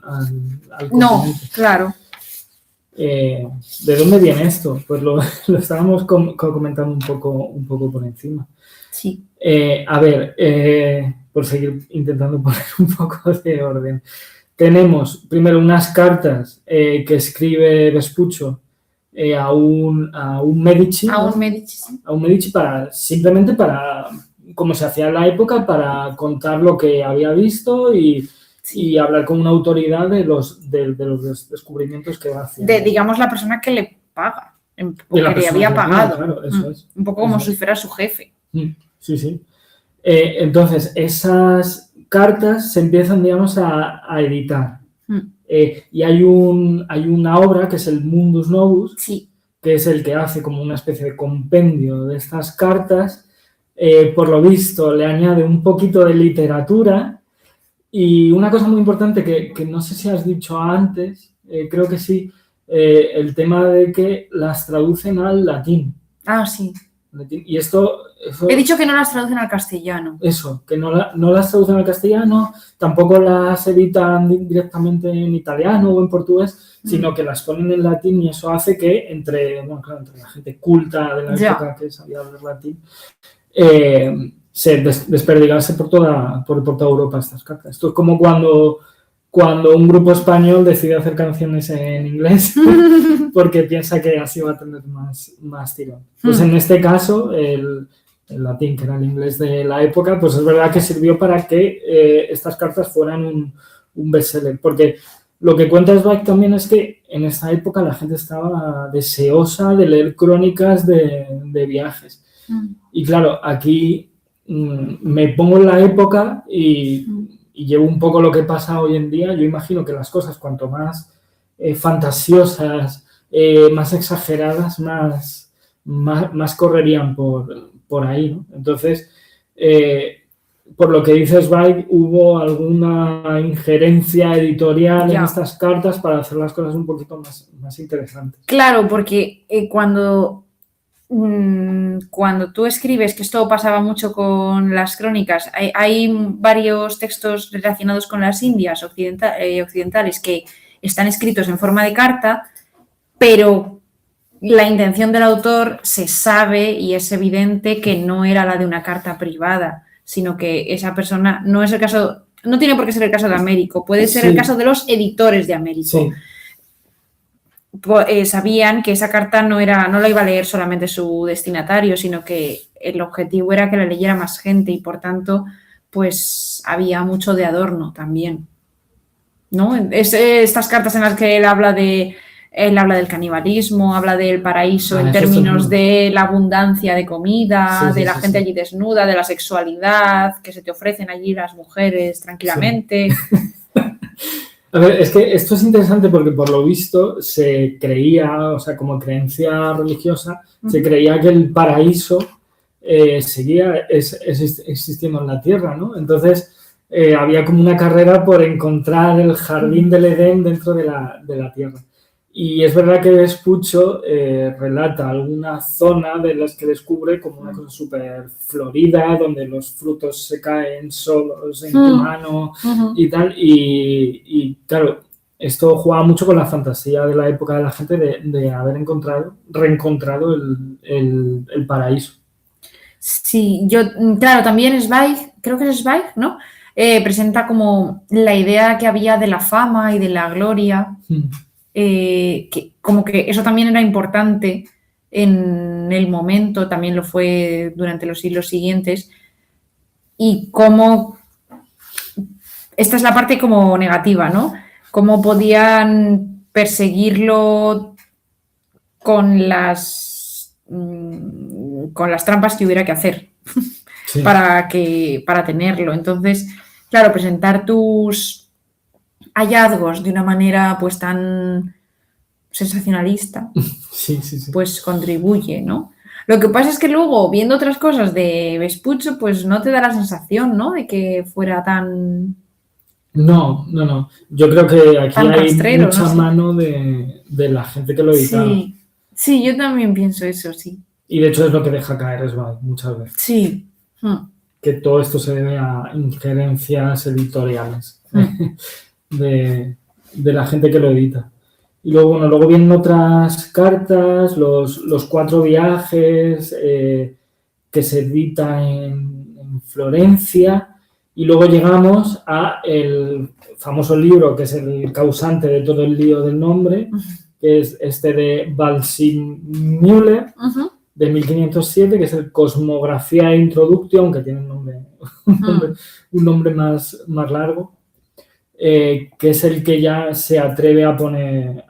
al continente. No, claro. ¿De dónde viene esto? Pues lo estábamos comentando un poco por encima. Sí. A ver, por seguir intentando poner un poco de orden. Tenemos primero unas cartas que escribe Vespuccio a un Medici. A un Medici, sí. A un Medici simplemente para, como se hacía en la época, para contar lo que había visto y hablar con una autoridad de los descubrimientos que va haciendo. Digamos, la persona que le paga, o que le había pagado. Claro, eso es. Un poco como si fuera su jefe. Sí. Entonces, esas cartas se empiezan, digamos, a editar. Y hay una obra que es el Mundus Novus, que es el que hace como una especie de compendio de estas cartas. Por lo visto, le añade un poquito de literatura y una cosa muy importante que no sé si has dicho antes, creo que sí, el tema de que las traducen al latín. Sí. Y esto... He dicho que no las traducen al castellano. Eso, que no las traducen al castellano, tampoco las editan directamente en italiano o en portugués, sino que las ponen en latín y eso hace que entre la gente culta de la época que sabía hablar latín, se desperdigase por toda Europa estas cartas. Esto es como cuando un grupo español decide hacer canciones en inglés porque piensa que así va a tener más tirón. Pues en este caso, el latín, que era el inglés de la época, pues es verdad que sirvió para que estas cartas fueran un bestseller. Porque lo que cuenta Zweig también es que en esta época la gente estaba deseosa de leer crónicas de viajes. Y claro, aquí me pongo en la época y llevo un poco lo que pasa hoy en día. Yo imagino que las cosas cuanto más fantasiosas, más exageradas, más correrían por ahí, ¿no? Entonces, por lo que dice Zweig, hubo alguna injerencia editorial en estas cartas para hacer las cosas un poquito más interesantes. Claro, porque cuando tú escribes, que esto pasaba mucho con las crónicas, hay varios textos relacionados con las Indias occidentales que están escritos en forma de carta, pero la intención del autor se sabe y es evidente que no era la de una carta privada, sino que esa persona, no es el caso, no tiene por qué ser el caso de Américo, puede ser el caso de los editores de Américo. Sí. Sabían que esa carta no la iba a leer solamente su destinatario, sino que el objetivo era que la leyera más gente y por tanto pues había mucho de adorno también, ¿no? Estas cartas en las que él habla del canibalismo, habla del paraíso en términos de la abundancia de comida, de la gente allí desnuda, de la sexualidad que se te ofrecen allí las mujeres tranquilamente. A ver, es que esto es interesante porque por lo visto se creía, o sea, como creencia religiosa, se creía que el paraíso seguía existiendo en la tierra, ¿no? Entonces había como una carrera por encontrar el jardín del Edén dentro de la tierra. Y es verdad que Vespuccio relata alguna zona de las que descubre como una cosa súper florida, donde los frutos se caen solos en tu mano y tal. Y claro, esto jugaba mucho con la fantasía de la época de la gente de haber reencontrado el paraíso. Sí, claro, también Zweig, creo que es Zweig, ¿no? Presenta como la idea que había de la fama y de la gloria. Que como que eso también era importante en el momento, también lo fue durante los siglos siguientes, y cómo, esta es la parte como negativa, ¿no? Cómo podían perseguirlo con las trampas que hubiera que hacer para tenerlo. Entonces, claro, presentar tus hallazgos de una manera pues tan sensacionalista, pues contribuye, ¿no? Lo que pasa es que luego, viendo otras cosas de Vespuccio, pues no te da la sensación, ¿no? De que fuera tan... No. Yo creo que aquí hay rastrero, mucha mano de la gente que lo editaba. Sí, yo también pienso eso, sí. Y de hecho es lo que deja caer Zweig muchas veces. Sí. Que todo esto se debe a injerencias editoriales de la gente que lo edita. Y luego vienen otras cartas, los 4 viajes que se editan en Florencia, y luego llegamos a el famoso libro que es el causante de todo el lío del nombre, que es este de Waldseemüller, de 1507, que es el Cosmografía e Introductio, aunque tiene un nombre más largo. Que es el que ya se atreve a poner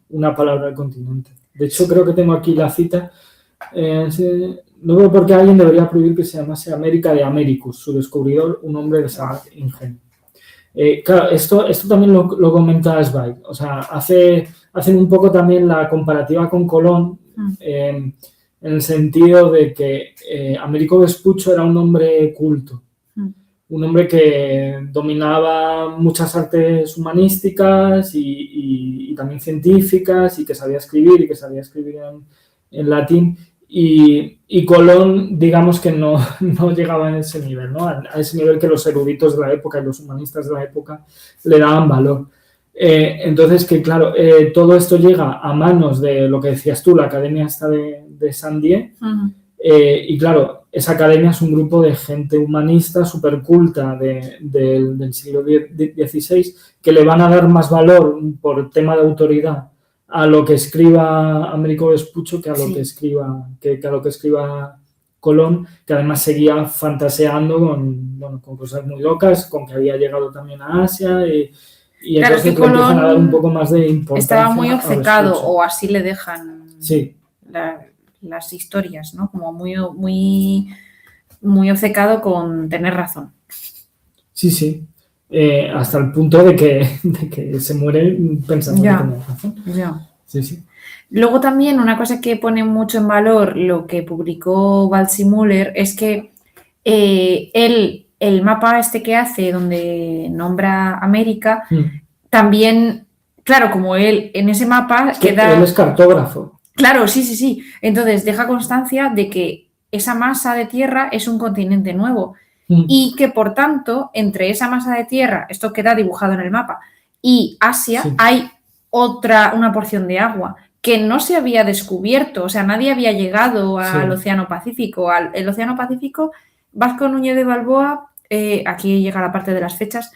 una palabra al continente. De hecho, creo que tengo aquí la cita. No veo por qué alguien debería prohibir que se llamase América de Americus, su descubridor, un hombre de sagaz ingenio. Claro, esto también lo comenta Zweig. O sea, hacen un poco también la comparativa con Colón, en el sentido de que Américo Vespuccio era un hombre culto. Un hombre que dominaba muchas artes humanísticas y también científicas, y que sabía escribir en latín. Y Colón, digamos que no llegaba a ese nivel, ¿no? A ese nivel que los eruditos de la época y los humanistas de la época le daban valor. Entonces, que claro, todo esto llega a manos de lo que decías tú, la academia esta de Saint-Dié. Y claro, esa academia es un grupo de gente humanista súper culta del siglo XVI, que le van a dar más valor por tema de autoridad a lo que escriba Américo Vespuccio que a lo que escriba Colón, que además seguía fantaseando con cosas muy locas, con que había llegado también a Asia y claro, entonces que le empiezan a dar un poco más de importancia. Estaba muy obcecado, o así le dejan las historias, ¿no? Como muy obcecado con tener razón. Sí. Hasta el punto de que se muere pensando que tenía razón. Sí. Luego también una cosa que pone mucho en valor lo que publicó Waldseemüller es que el mapa este que hace, donde nombra América, también, claro, como él en ese mapa queda... Él es cartógrafo. Claro, sí. Entonces deja constancia de que esa masa de tierra es un continente nuevo y que, por tanto, entre esa masa de tierra, esto queda dibujado en el mapa, y Asia hay una porción de agua que no se había descubierto, o sea, nadie había llegado al Océano Pacífico. El Océano Pacífico, Vasco Núñez de Balboa, aquí llega la parte de las fechas,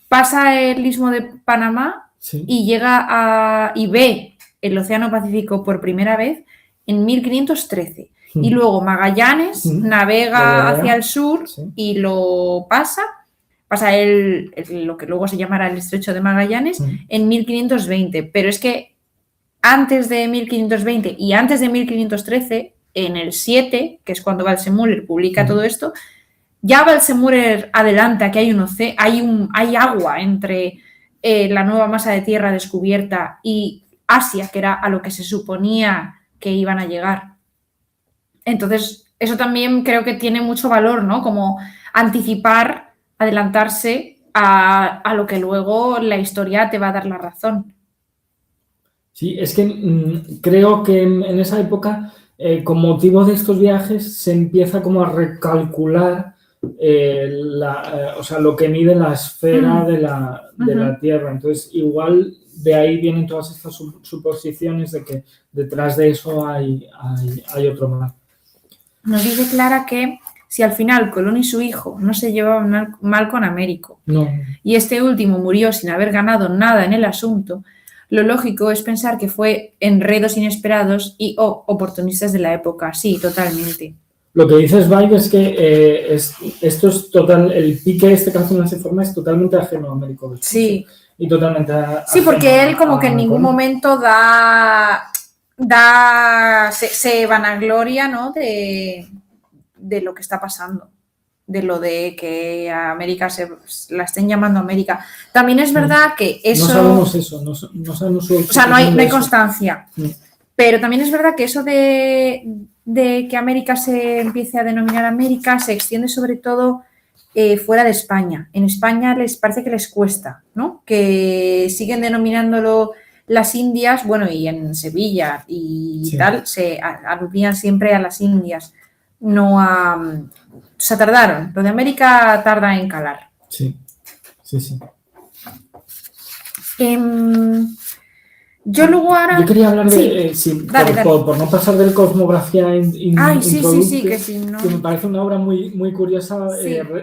pasa el Istmo de Panamá y llega y ve el Océano Pacífico por primera vez en 1513. Y luego Magallanes navega hacia el sur y lo pasa lo que luego se llamará el Estrecho de Magallanes en 1520. Pero es que antes de 1520 y antes de 1513, en el 7, que es cuando Waldseemüller publica todo esto, ya Waldseemüller adelanta que hay agua entre la nueva masa de tierra descubierta y Asia, que era a lo que se suponía que iban a llegar. Entonces, eso también creo que tiene mucho valor, ¿no? Como adelantarse a lo que luego la historia te va a dar la razón. Sí, es que creo que en esa época, con motivo de estos viajes, se empieza como a recalcular lo que mide la esfera de la Tierra. Entonces, igual de ahí vienen todas estas suposiciones de que detrás de eso hay otro mar. Nos dice Clara que si al final Colón y su hijo no se llevaban mal con Américo y este último murió sin haber ganado nada en el asunto, lo lógico es pensar que fue enredos inesperados y oportunistas de la época. Sí, totalmente. Lo que dices, Vibe, es que esto es total, el pique este que hace una forma es totalmente ajeno a Américo. Sí. Y totalmente sí, porque él como que en ningún momento se vanagloria, ¿no? de lo que está pasando, de lo de que a América la estén llamando América. También es verdad que eso... No sabemos eso, no sabemos su... O sea, no hay constancia. Pero también es verdad que eso de que América se empiece a denominar América se extiende sobre todo fuera de España. En España les parece que les cuesta, ¿no? Que siguen denominándolo las Indias, bueno, y en Sevilla y tal, se aludían siempre a las Indias. No a... O sea, tardaron. Lo de América tarda en calar. Sí. Yo luego ahora... Yo quería hablar de... dale. Por no pasar del Cosmografía sí, que si no... Que me parece una obra muy, muy curiosa,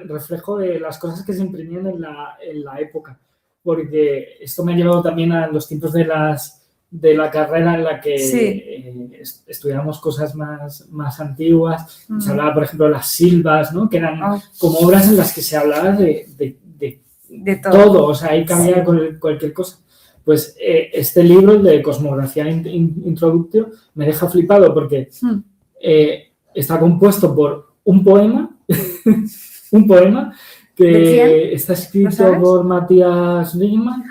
reflejo de las cosas que se imprimían en la época. Porque esto me ha llevado también a los tiempos de la carrera en la que estudiamos cosas más antiguas. Se hablaba, por ejemplo, de las silvas, ¿no? Que eran como obras en las que se hablaba de todo. O sea, ahí cambiaba cualquier cosa. Pues este libro, el de Cosmografía Introductio, me deja flipado porque está compuesto por un poema, que está escrito por Matías Nigman.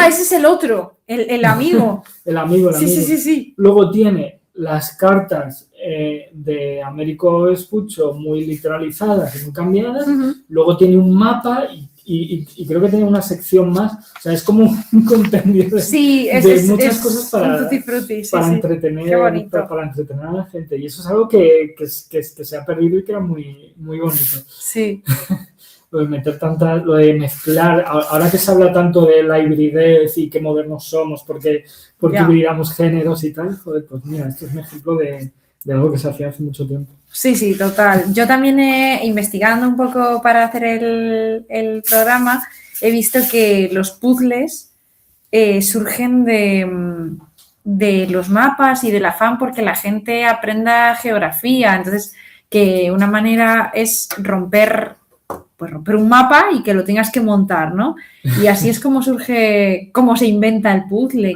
Ese es el otro, el amigo. el amigo. Sí. Luego tiene las cartas de Américo Vespuccio muy literalizadas y muy cambiadas. Luego tiene un mapa y creo que tiene una sección más. O sea, es como un compendio de muchas cosas para entretener a la gente. Y eso es algo que se ha perdido y que era muy, muy bonito. Sí. Lo de meter lo de mezclar, ahora que se habla tanto de la hibridez y qué modernos somos, porque hibridamos géneros y tal, joder, pues mira, esto es un ejemplo de algo que se hacía hace mucho tiempo. Sí, total. Yo también investigando un poco para hacer el programa, he visto que los puzzles surgen de los mapas y del afán porque la gente aprenda geografía. Entonces, que una manera es romper un mapa y que lo tengas que montar, ¿no? Y así es como surge, cómo se inventa el puzzle.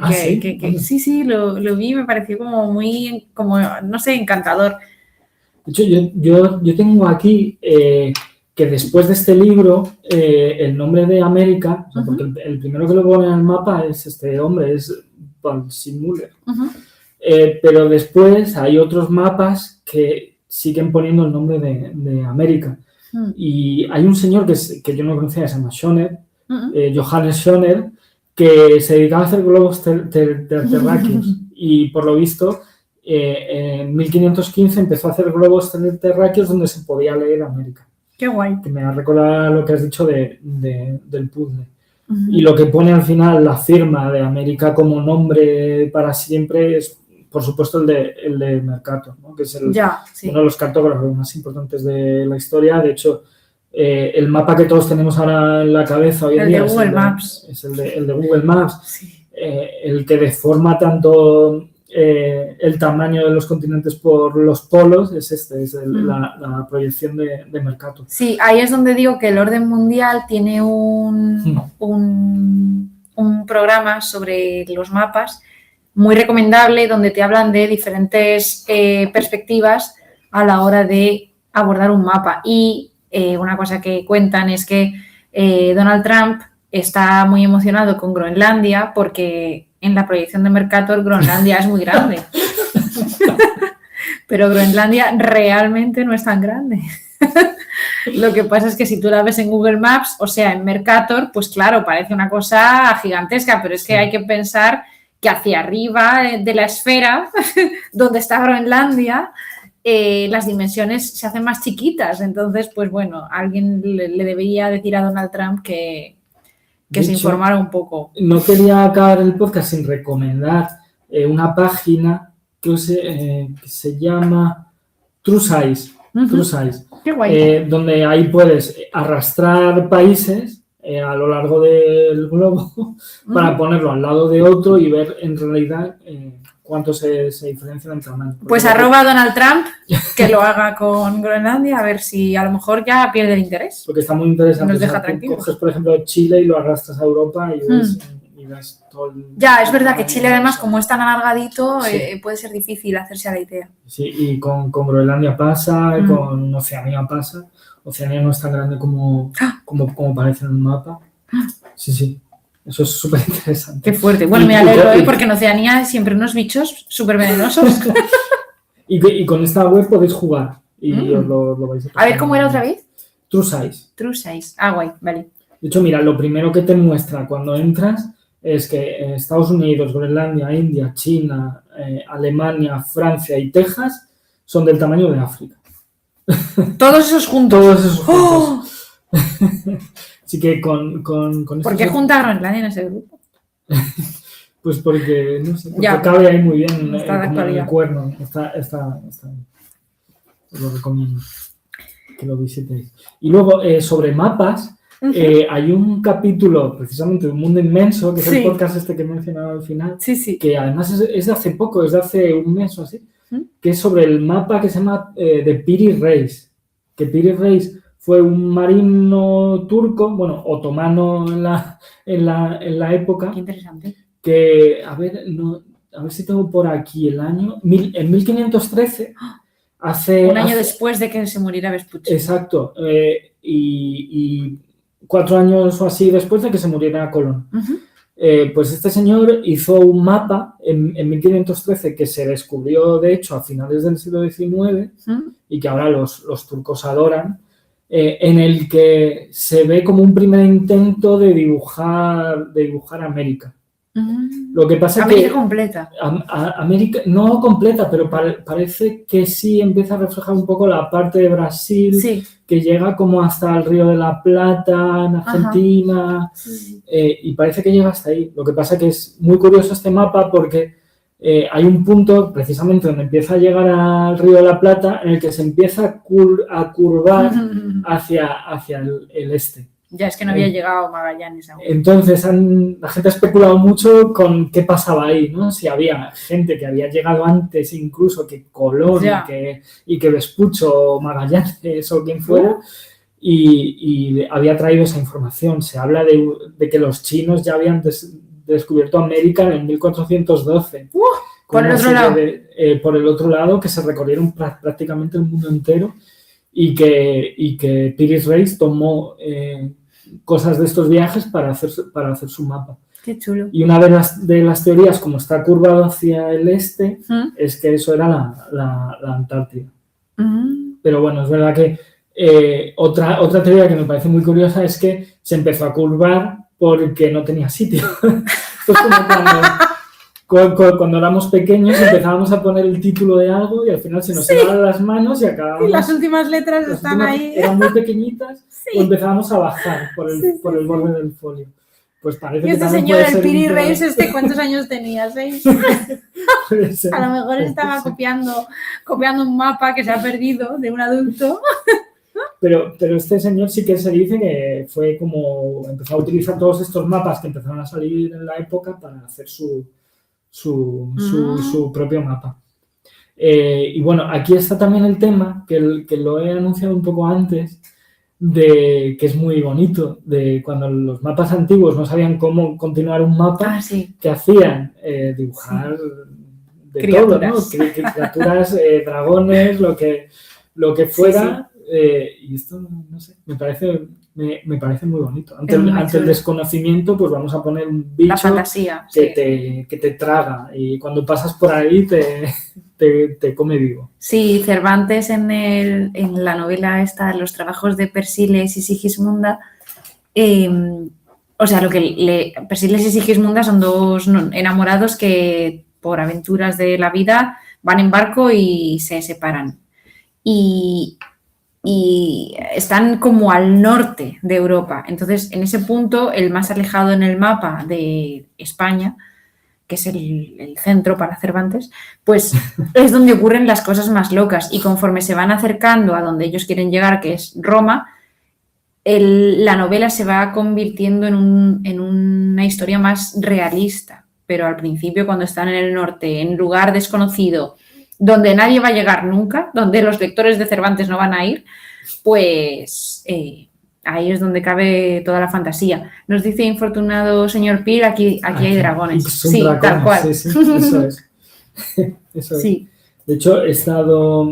Sí, lo vi y me pareció como muy, no sé, encantador. De hecho, yo tengo aquí que después de este libro, el nombre de América, o sea, porque el primero que lo pone en el mapa es este hombre, es Waldseemüller. Pero después hay otros mapas que siguen poniendo el nombre de América. Y hay un señor que yo no conocía, que se llama Schoner, Johannes Schoner, que se dedicaba a hacer globos terráqueos y por lo visto en 1515 empezó a hacer globos terráqueos donde se podía leer América. Qué guay. Que me ha recordado lo que has dicho del puzzle. Y lo que pone al final la firma de América como nombre para siempre es, por supuesto, el de Mercator, ¿no? Que es uno de los cartógrafos más importantes de la historia. De hecho, el mapa que todos tenemos ahora en la cabeza hoy en día es el de Google Maps, sí. El que deforma tanto el tamaño de los continentes por los polos es la proyección de Mercator. Sí, ahí es donde digo que el orden mundial tiene un programa sobre los mapas muy recomendable, donde te hablan de diferentes perspectivas a la hora de abordar un mapa. Y una cosa que cuentan es que Donald Trump está muy emocionado con Groenlandia porque en la proyección de Mercator Groenlandia es muy grande. Pero Groenlandia realmente no es tan grande. Lo que pasa es que si tú la ves en Google Maps, o sea, en Mercator, pues claro, parece una cosa gigantesca, pero es que hay que pensar que hacia arriba de la esfera, donde está Groenlandia, las dimensiones se hacen más chiquitas. Entonces, pues bueno, alguien le debería decir a Donald Trump que se informara un poco. No quería acabar el podcast sin recomendar una página que se llama True Size. True Size. Qué guay. Donde ahí puedes arrastrar países a lo largo del globo para ponerlo al lado de otro y ver en realidad cuánto se diferencian en tamaño. Pues @ Donald Trump, que lo haga con Groenlandia, a ver si a lo mejor ya pierde el interés. Porque está muy interesante. Nos deja tranquilos. Coges, por ejemplo, Chile y lo arrastras a Europa y ves todo el... Ya, es verdad que Chile además, como es tan alargadito, puede ser difícil hacerse a la idea. Sí, y con Groenlandia pasa, con Oceanía pasa. Oceanía no es tan grande como parece en el mapa. Sí. Eso es súper interesante. Qué fuerte. Bueno, me alegro porque en Oceanía hay siempre unos bichos súper venenosos. y con esta web podéis jugar. Y os lo vais a pasar. A ver, ¿cómo era otra vez? True Size. True Size. Ah, guay, vale. De hecho, mira, lo primero que te muestra cuando entras es que Estados Unidos, Groenlandia, India, China, Alemania, Francia y Texas son del tamaño de África. Todos esos juntos. Todos esos juntos. ¡Oh! Así que con ¿Por qué junta Groenlandia en ese grupo? Pues porque, no sé, porque cabe ahí muy bien como en el cuerno. Está bien. Os lo recomiendo que lo visitéis. Y luego, sobre mapas, hay un capítulo precisamente de Un Mundo Inmenso, que es el podcast este que he mencionado al final, que además es de hace poco, es de hace un mes o así, que es sobre el mapa que se llama de Piri Reis. Que Piri Reis fue un marino turco, bueno, otomano en la época. Qué interesante. Que, a ver si tengo por aquí el año. En 1513, un año después de que se muriera Vespucci. Exacto. Y 4 años o así después de que se muriera Colón. Pues este señor hizo un mapa en 1513 que se descubrió, de hecho, a finales del siglo XIX y que ahora los turcos adoran, en el que se ve como un primer intento de dibujar América. Lo que pasa América que completa. América no completa, pero parece que sí empieza a reflejar un poco la parte de Brasil, que llega como hasta el Río de la Plata en Argentina, y parece que llega hasta ahí. Lo que pasa que es muy curioso este mapa porque hay un punto precisamente donde empieza a llegar al Río de la Plata en el que se empieza a curvar hacia el este. Ya, es que no había llegado Magallanes aún. Entonces, la gente ha especulado mucho con qué pasaba ahí, ¿no? Si había gente que había llegado antes incluso que Colón y que Vespucci o Magallanes o quien fuera, y había traído esa información. Se habla de que los chinos ya habían descubierto América en 1412. Por el otro lado. Por el otro lado, que se recorrieron prácticamente el mundo entero y que Piri Reis tomó cosas de estos viajes para hacer su mapa. Qué chulo. Y una de las teorías, como está curvado hacia el este, es que eso era la Antártida. Pero bueno, es verdad que otra teoría que me parece muy curiosa es que se empezó a curvar porque no tenía sitio. Esto es como cuando éramos pequeños empezábamos a poner el título de algo y al final se nos iban las manos y acabábamos... Y las últimas letras están ahí. Eran muy pequeñitas o empezábamos a bajar por el borde del folio. Pues parece y que este señor, el Piri Reis, ¿cuántos años tenía? 6. A lo mejor estaba copiando un mapa que se ha perdido de un adulto. Pero este señor sí que se dice que fue como empezó a utilizar todos estos mapas que empezaron a salir en la época para hacer su propio mapa. Y bueno, aquí está también el tema, que lo he anunciado un poco antes, que es muy bonito, de cuando los mapas antiguos no sabían cómo continuar un mapa, que hacían dibujar de criaturas. todo, ¿no? Criaturas, dragones, lo que fuera. Y esto, no sé, me parece muy bonito. Ante el desconocimiento, pues vamos a poner un bicho la fantasía, que te traga y cuando pasas por ahí te come vivo. Sí, Cervantes en la novela esta, Los trabajos de Persíles y Sigismunda, Persíles y Sigismunda son dos enamorados que por aventuras de la vida van en barco y se separan. Y están como al norte de Europa. Entonces, en ese punto, el más alejado en el mapa de España, que es el centro para Cervantes, pues es donde ocurren las cosas más locas. Y conforme se van acercando a donde ellos quieren llegar, que es Roma, la novela se va convirtiendo en una historia más realista. Pero al principio, cuando están en el norte, en lugar desconocido, donde nadie va a llegar nunca, donde los lectores de Cervantes no van a ir, pues ahí es donde cabe toda la fantasía. Nos dice infortunado señor Pir, aquí hay dragones. Sí, dragones, tal cual. Sí, eso es. Sí. De hecho, he estado,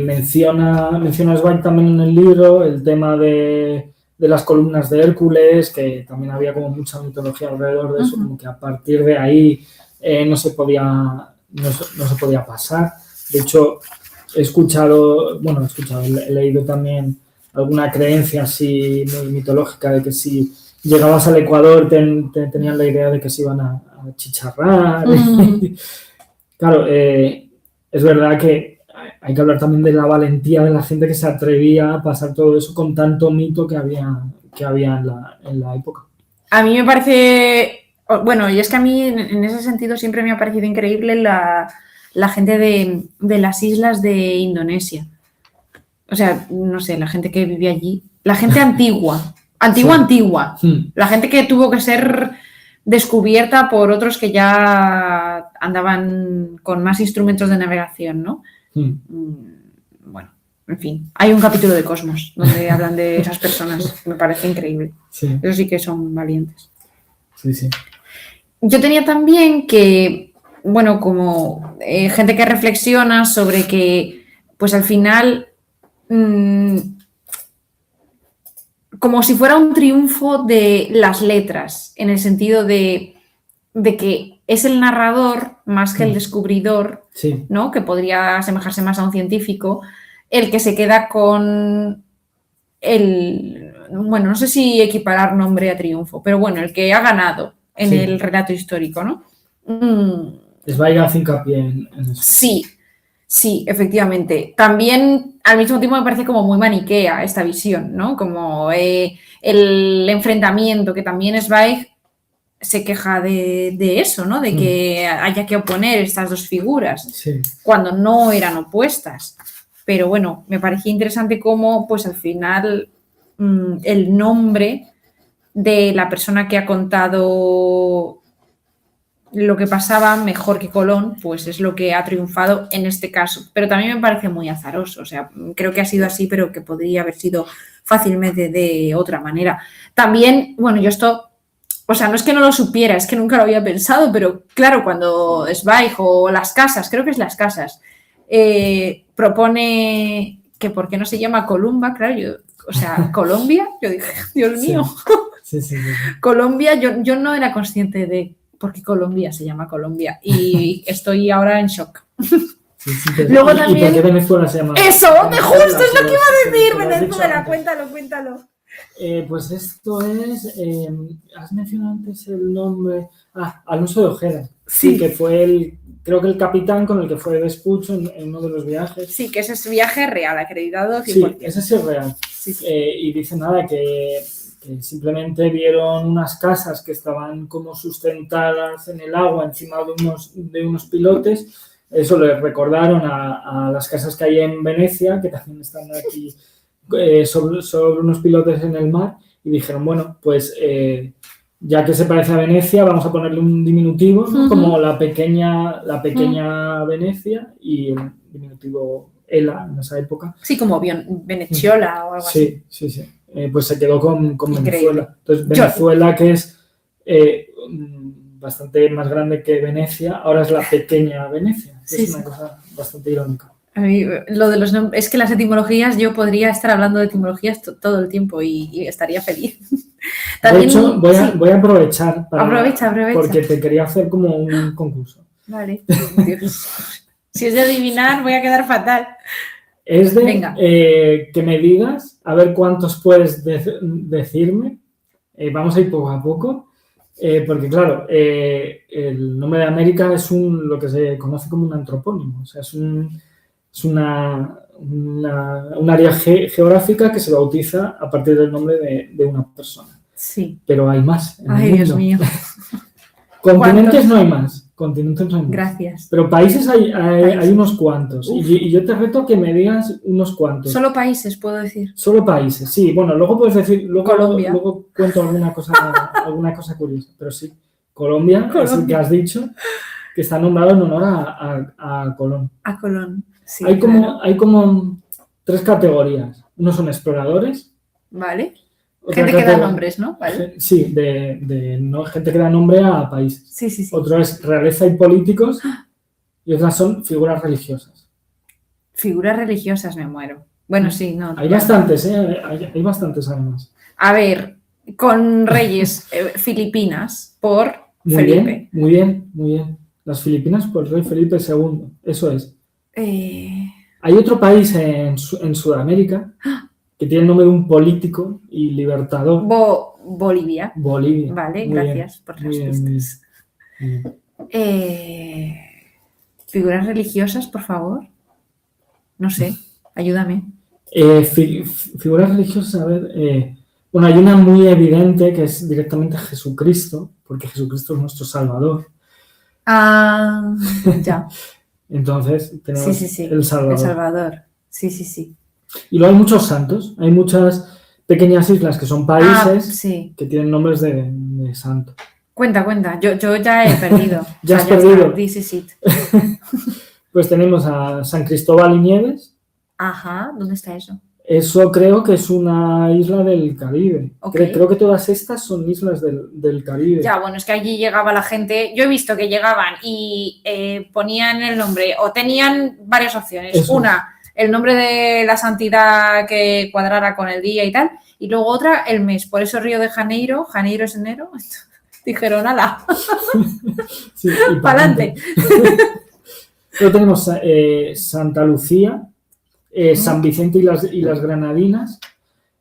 menciona Zweig también en el libro el tema de las columnas de Hércules, que también había como mucha mitología alrededor de eso, como que a partir de ahí no se podía pasar. De hecho, he leído también alguna creencia así muy mitológica de que si llegabas al Ecuador tenían la idea de que se iban a chicharrar. Claro, es verdad que hay que hablar también de la valentía de la gente que se atrevía a pasar todo eso con tanto mito que había en la época. A mí me parece... Bueno, y es que a mí en ese sentido siempre me ha parecido increíble la gente de las islas de Indonesia. O sea, no sé, la gente que vive allí. La gente antigua. La gente que tuvo que ser descubierta por otros que ya andaban con más instrumentos de navegación, ¿no? Bueno, en fin. Hay un capítulo de Cosmos donde hablan de esas personas. Me parece increíble. Sí. Ellos sí que son valientes. Sí. Yo tenía también que, como gente que reflexiona sobre que, pues al final, como si fuera un triunfo de las letras, en el sentido de que es el narrador más que el descubridor, sí, ¿no? Que podría asemejarse más a un científico, el que se queda con no sé si equiparar nombre a triunfo, pero bueno, el que ha ganado en el relato histórico, ¿no? Zweig hace hincapié en eso. Sí, efectivamente. También, al mismo tiempo, me parece como muy maniquea esta visión, ¿no? Como el enfrentamiento, que también Zweig se queja de eso, ¿no? De que haya que oponer estas dos figuras, cuando no eran opuestas. Pero bueno, me parecía interesante cómo, pues al final, el nombre de la persona que ha contado lo que pasaba mejor que Colón, pues es lo que ha triunfado en este caso. Pero también me parece muy azaroso, o sea, creo que ha sido así, pero que podría haber sido fácilmente de otra manera. También, yo esto, no es que no lo supiera, es que nunca lo había pensado, pero claro, cuando Zweig o Las Casas, creo que es Las Casas, propone que por qué no se llama Columba, claro, Colombia, yo dije, Dios mío. Sí. Colombia, yo no era consciente de por qué Colombia se llama Colombia y estoy ahora en shock. Sí, sí, Luego ¿y también- por qué Venezuela se llama? ¡Eso! ¡Justo es lo que iba a decir! Te lo has dicho Venezuela, antes. cuéntalo. Pues esto es, has mencionado antes el nombre, Alonso de Ojeda, Sí. que fue creo que el capitán con el que fue Vespuccio en uno de los viajes. Sí, que ese es viaje real, acreditado 100%. Sí, ese sí es real. Sí, sí. Y dice nada, que simplemente vieron unas casas que estaban como sustentadas en el agua encima de unos pilotes. Eso le recordaron a las casas que hay en Venecia, que también están aquí sobre unos pilotes en el mar, y dijeron, bueno, pues ya que se parece a Venecia, vamos a ponerle un diminutivo, ¿no? Ujú. Como la pequeña Venecia y el diminutivo Ela en esa época. Sí, como Veneciola o algo así. Sí. Pues se quedó con Increíble. Venezuela. Entonces, Yo- Venezuela, que es bastante más grande que Venecia, ahora es la pequeña Venecia. Que Sí, es una sí. cosa bastante irónica. A mí, lo de los nombres, es que las etimologías, yo podría estar hablando de etimologías todo el tiempo y estaría feliz. De hecho, voy sí, a aprovechar Aprovecha. porque te quería hacer como un concurso. Vale. Dios. Si es de adivinar, voy a quedar fatal. Es de Venga. que me digas, a ver cuántos puedes decirme. Vamos a ir poco a poco. Porque, claro, el nombre de América es lo que se conoce como un antropónimo. O sea, es un área geográfica que se bautiza a partir del nombre de una persona. Sí. Pero hay más. En el Ay, Dios mundo. mío. Continentes ¿Cuántos? no hay más. Continentes no hay más. Gracias. Pero países hay Países. unos cuantos. Uf. Y yo te reto que me digas unos cuantos. Solo países, puedo decir. Solo países, sí. Bueno, luego puedes decir, Colombia. luego cuento alguna cosa curiosa. Pero sí, Colombia es el que has dicho, que está nombrado en honor a Colón. A Colón. Sí, hay claro. como 3 categorías. Unos son exploradores. Vale. otra Gente que da categoría- nombres, ¿no? Vale. Sí, gente que da nombre a países. Sí. Otro es realeza y políticos. Y otras son figuras religiosas. Figuras religiosas, me muero. Bueno, sí, no. Hay bastantes, hay bastantes además. A ver, con reyes Filipinas por Muy Felipe. bien, muy bien. Las Filipinas por el rey Felipe II, eso es. Eh, Hay otro país en Sudamérica que tiene el nombre de un político y libertador, Bolivia. Bolivia. Vale, Muy gracias bien, por muy las bien, muy pistas. bien. Figuras religiosas, por favor. No sé, ayúdame. Figuras religiosas, a ver. Bueno, hay una muy evidente que es directamente Jesucristo, porque Jesucristo es nuestro Salvador. Ah, ya. Entonces tenemos Sí. el Salvador. El Salvador. Sí. Y luego hay muchos santos, hay muchas pequeñas islas que son países Sí. que tienen nombres de santo. Cuenta. Yo ya he perdido. Ya has está, perdido. This is it. Pues tenemos a San Cristóbal y Nieves. Ajá, ¿dónde está eso? Eso creo que es una isla del Caribe. Ok. Creo que todas estas son islas del Caribe. Ya, bueno, es que allí llegaba la gente. Yo he visto que llegaban y ponían el nombre o tenían varias opciones. Eso. Una, el nombre de la santidad que cuadrara con el día y tal. Y luego otra, el mes. Por eso Río de Janeiro, Janeiro es enero. Dijeron, ala, Sí, y pa'lante. Luego tenemos Santa Lucía, San Vicente y las Granadinas.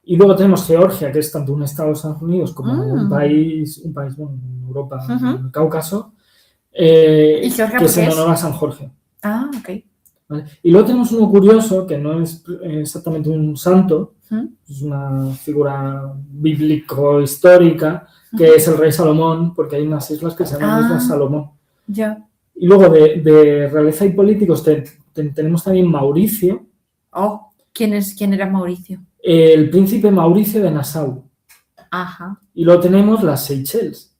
Y luego tenemos Georgia, que es tanto un estado de Estados Unidos como un país bueno, en Europa, en el Cáucaso, ¿Y Georgia que por es qué en es? honor a San Jorge. Ah, ok. ¿Vale? Y luego tenemos uno curioso, que no es exactamente un santo, es una figura bíblico-histórica, que es el rey Salomón, porque hay unas islas que se llaman Islas Salomón. Ya. Y luego de realeza y políticos tenemos también Mauricio, Oh, ¿quién era Mauricio? el príncipe Mauricio de Nassau. Ajá. Y luego tenemos las Seychelles,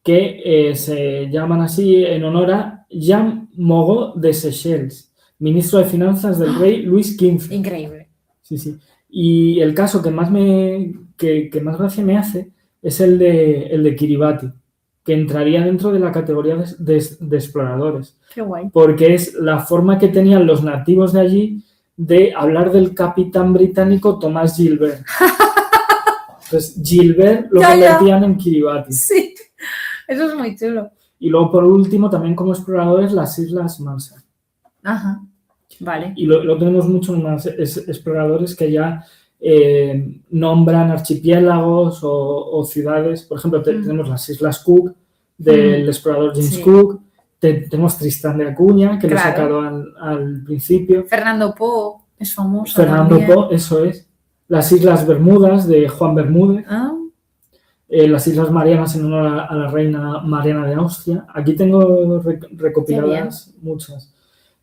que se llaman así en honor a Jean Moreau de Seychelles, ministro de Finanzas del rey Luis XV. Increíble. Sí. Y el caso que más gracia me hace es el de Kiribati, que entraría dentro de la categoría de exploradores, Qué guay. porque es la forma que tenían los nativos de allí de hablar del capitán británico Tomás Gilbert. Entonces, Gilbert lo convertían en Kiribati. Sí, eso es muy chulo. Y luego, por último, también como exploradores, las Islas Marshall. Ajá, vale. Y lo tenemos muchos más exploradores que ya nombran archipiélagos o ciudades. Por ejemplo, tenemos las Islas Cook del explorador James Cook. Tenemos Tristán de Acuña, que lo he sacado al principio. Fernando Poe es famoso. Fernando Poe, eso es. Las Islas Bermudas de Juan Bermúdez. Las Islas Marianas en honor a la reina Mariana de Austria. Aquí tengo recopiladas muchas.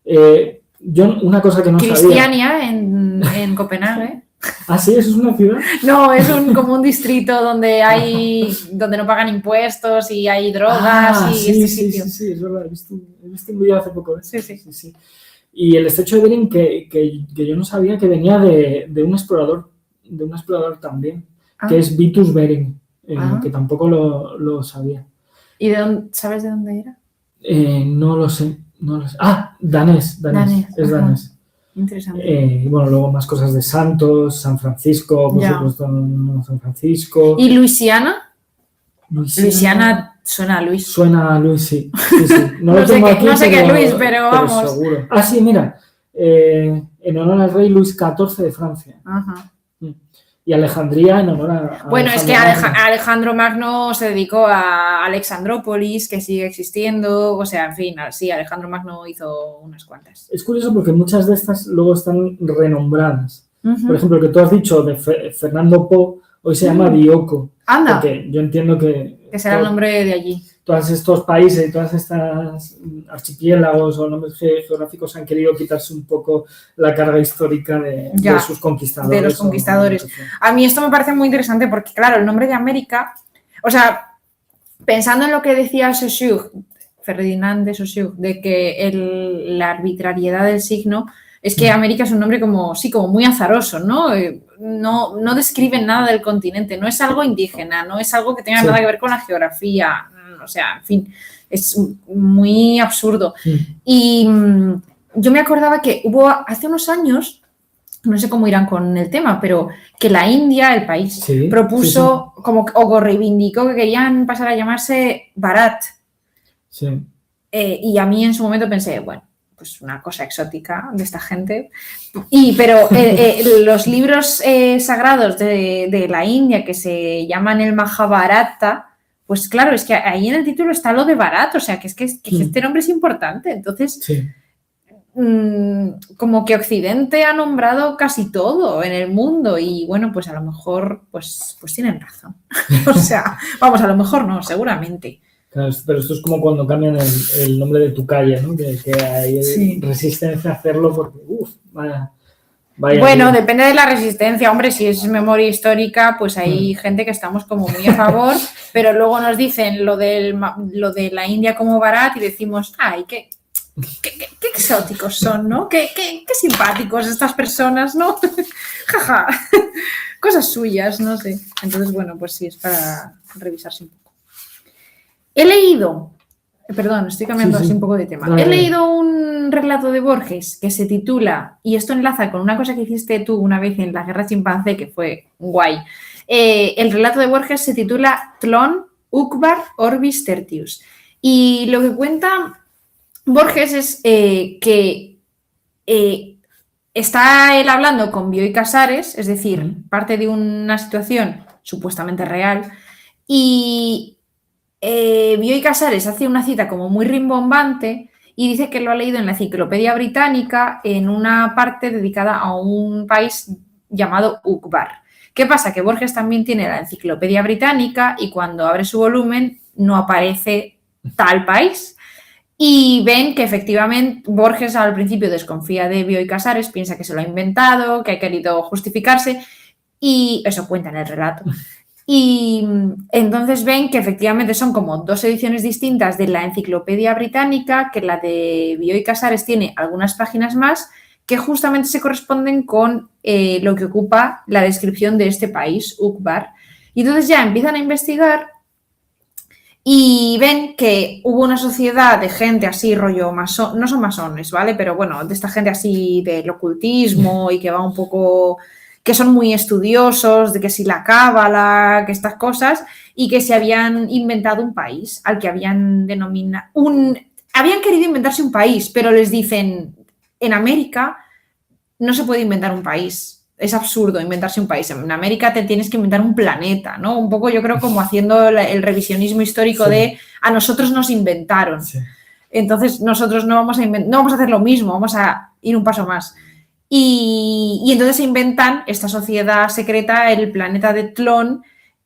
Yo una cosa que no sabía... Cristiania en Copenhague. ¿Ah, sí? ¿Eso es una ciudad? No, es como un distrito donde no pagan impuestos y hay drogas sí, sitio. Sí, es verdad. He visto un vídeo hace poco. Sí. Y el estrecho de Bering que yo no sabía que venía de un explorador también, que es Vitus Bering, que tampoco lo sabía. ¿Y sabes de dónde era? No lo sé. Danés. Es danés. Interesante. Bueno, luego más cosas de Santos, San Francisco, por supuesto, San Francisco. ¿Y Luisiana? Luisiana suena a Luis. Suena a Luis, sí. No sé qué es Luis, pero vamos. Seguro. Sí, mira, en honor al rey Luis XIV de Francia. Ajá. Y Alejandría en honor a bueno, es que Alejandro Magno se dedicó a Alexandrópolis, que sigue existiendo, o sea, en fin, sí, Alejandro Magno hizo unas cuantas. Es curioso porque muchas de estas luego están renombradas. Por ejemplo, el que tú has dicho de Fernando Poe, hoy se llama Bioko. Anda. Porque yo entiendo que será el nombre de allí. Todos estos países, todas estas archipiélagos o nombres geográficos han querido quitarse un poco la carga histórica de sus conquistadores. De los conquistadores. A mí esto me parece muy interesante porque, claro, el nombre de América, o sea, pensando en lo que decía Saussure, Ferdinand de Saussure, de que la arbitrariedad del signo, es que América es un nombre como muy azaroso, ¿no? No describe nada del continente, no es algo indígena, no es algo que tenga nada que ver con la geografía. O sea, en fin, es muy absurdo. Y yo me acordaba que hubo hace unos años, no sé cómo irán con el tema, pero que la India, el país, propuso o reivindicó que querían pasar a llamarse Bharat. Sí. Y a mí en su momento pensé, bueno, pues una cosa exótica de esta gente. Pero los libros sagrados de la India que se llaman el Mahabharata, pues claro, es que ahí en el título está lo de Bharat, o sea, que este nombre es importante. Entonces, como que Occidente ha nombrado casi todo en el mundo y bueno, pues a lo mejor pues tienen razón. O sea, vamos, a lo mejor no, seguramente. Claro, pero esto es como cuando cambian el nombre de tu calle, ¿no? Que hay resistencia a hacerlo porque, vaya. Bueno, depende de la resistencia. Hombre, si es memoria histórica, pues hay gente que estamos como muy a favor, pero luego nos dicen lo de la India como Bharat y decimos, ay, qué exóticos son, ¿no? Qué simpáticos estas personas, ¿no? Jaja, cosas suyas, no sé. Entonces, bueno, pues sí, es para revisarse un poco. He leído, perdón, estoy cambiando así un poco de tema. He leído un relato de Borges que se titula, y esto enlaza con una cosa que hiciste tú una vez en la Guerra Chimpancé, que fue guay. El relato de Borges se titula Tlön, Uqbar, Orbis Tertius. Y lo que cuenta Borges es que está él hablando con Bioy Casares, es decir, parte de una situación supuestamente real, y Bioy Casares hace una cita como muy rimbombante y dice que lo ha leído en la Enciclopedia Británica en una parte dedicada a un país llamado Uqbar. ¿Qué pasa? Que Borges también tiene la Enciclopedia Británica y cuando abre su volumen no aparece tal país. Y ven que efectivamente Borges al principio desconfía de Bioy Casares, piensa que se lo ha inventado, que ha querido justificarse y eso cuenta en el relato. Y entonces ven que efectivamente son como dos ediciones distintas de la Enciclopedia Británica, que la de Bioy Casares tiene algunas páginas más que justamente se corresponden con lo que ocupa la descripción de este país, Uqbar. Y entonces ya empiezan a investigar y ven que hubo una sociedad de gente así, rollo masón, no son masones, ¿vale? Pero bueno, de esta gente así del ocultismo y que va un poco, que son muy estudiosos, de que si la cábala, que estas cosas, y que se habían inventado un país al que habían denominado, habían querido inventarse un país, pero les dicen, en América no se puede inventar un país. Es absurdo inventarse un país. En América te tienes que inventar un planeta, ¿no? Un poco yo creo como haciendo el revisionismo histórico de a nosotros nos inventaron. Sí. Entonces nosotros no vamos a hacer lo mismo, vamos a ir un paso más. Y entonces se inventan esta sociedad secreta, el planeta de Tlön.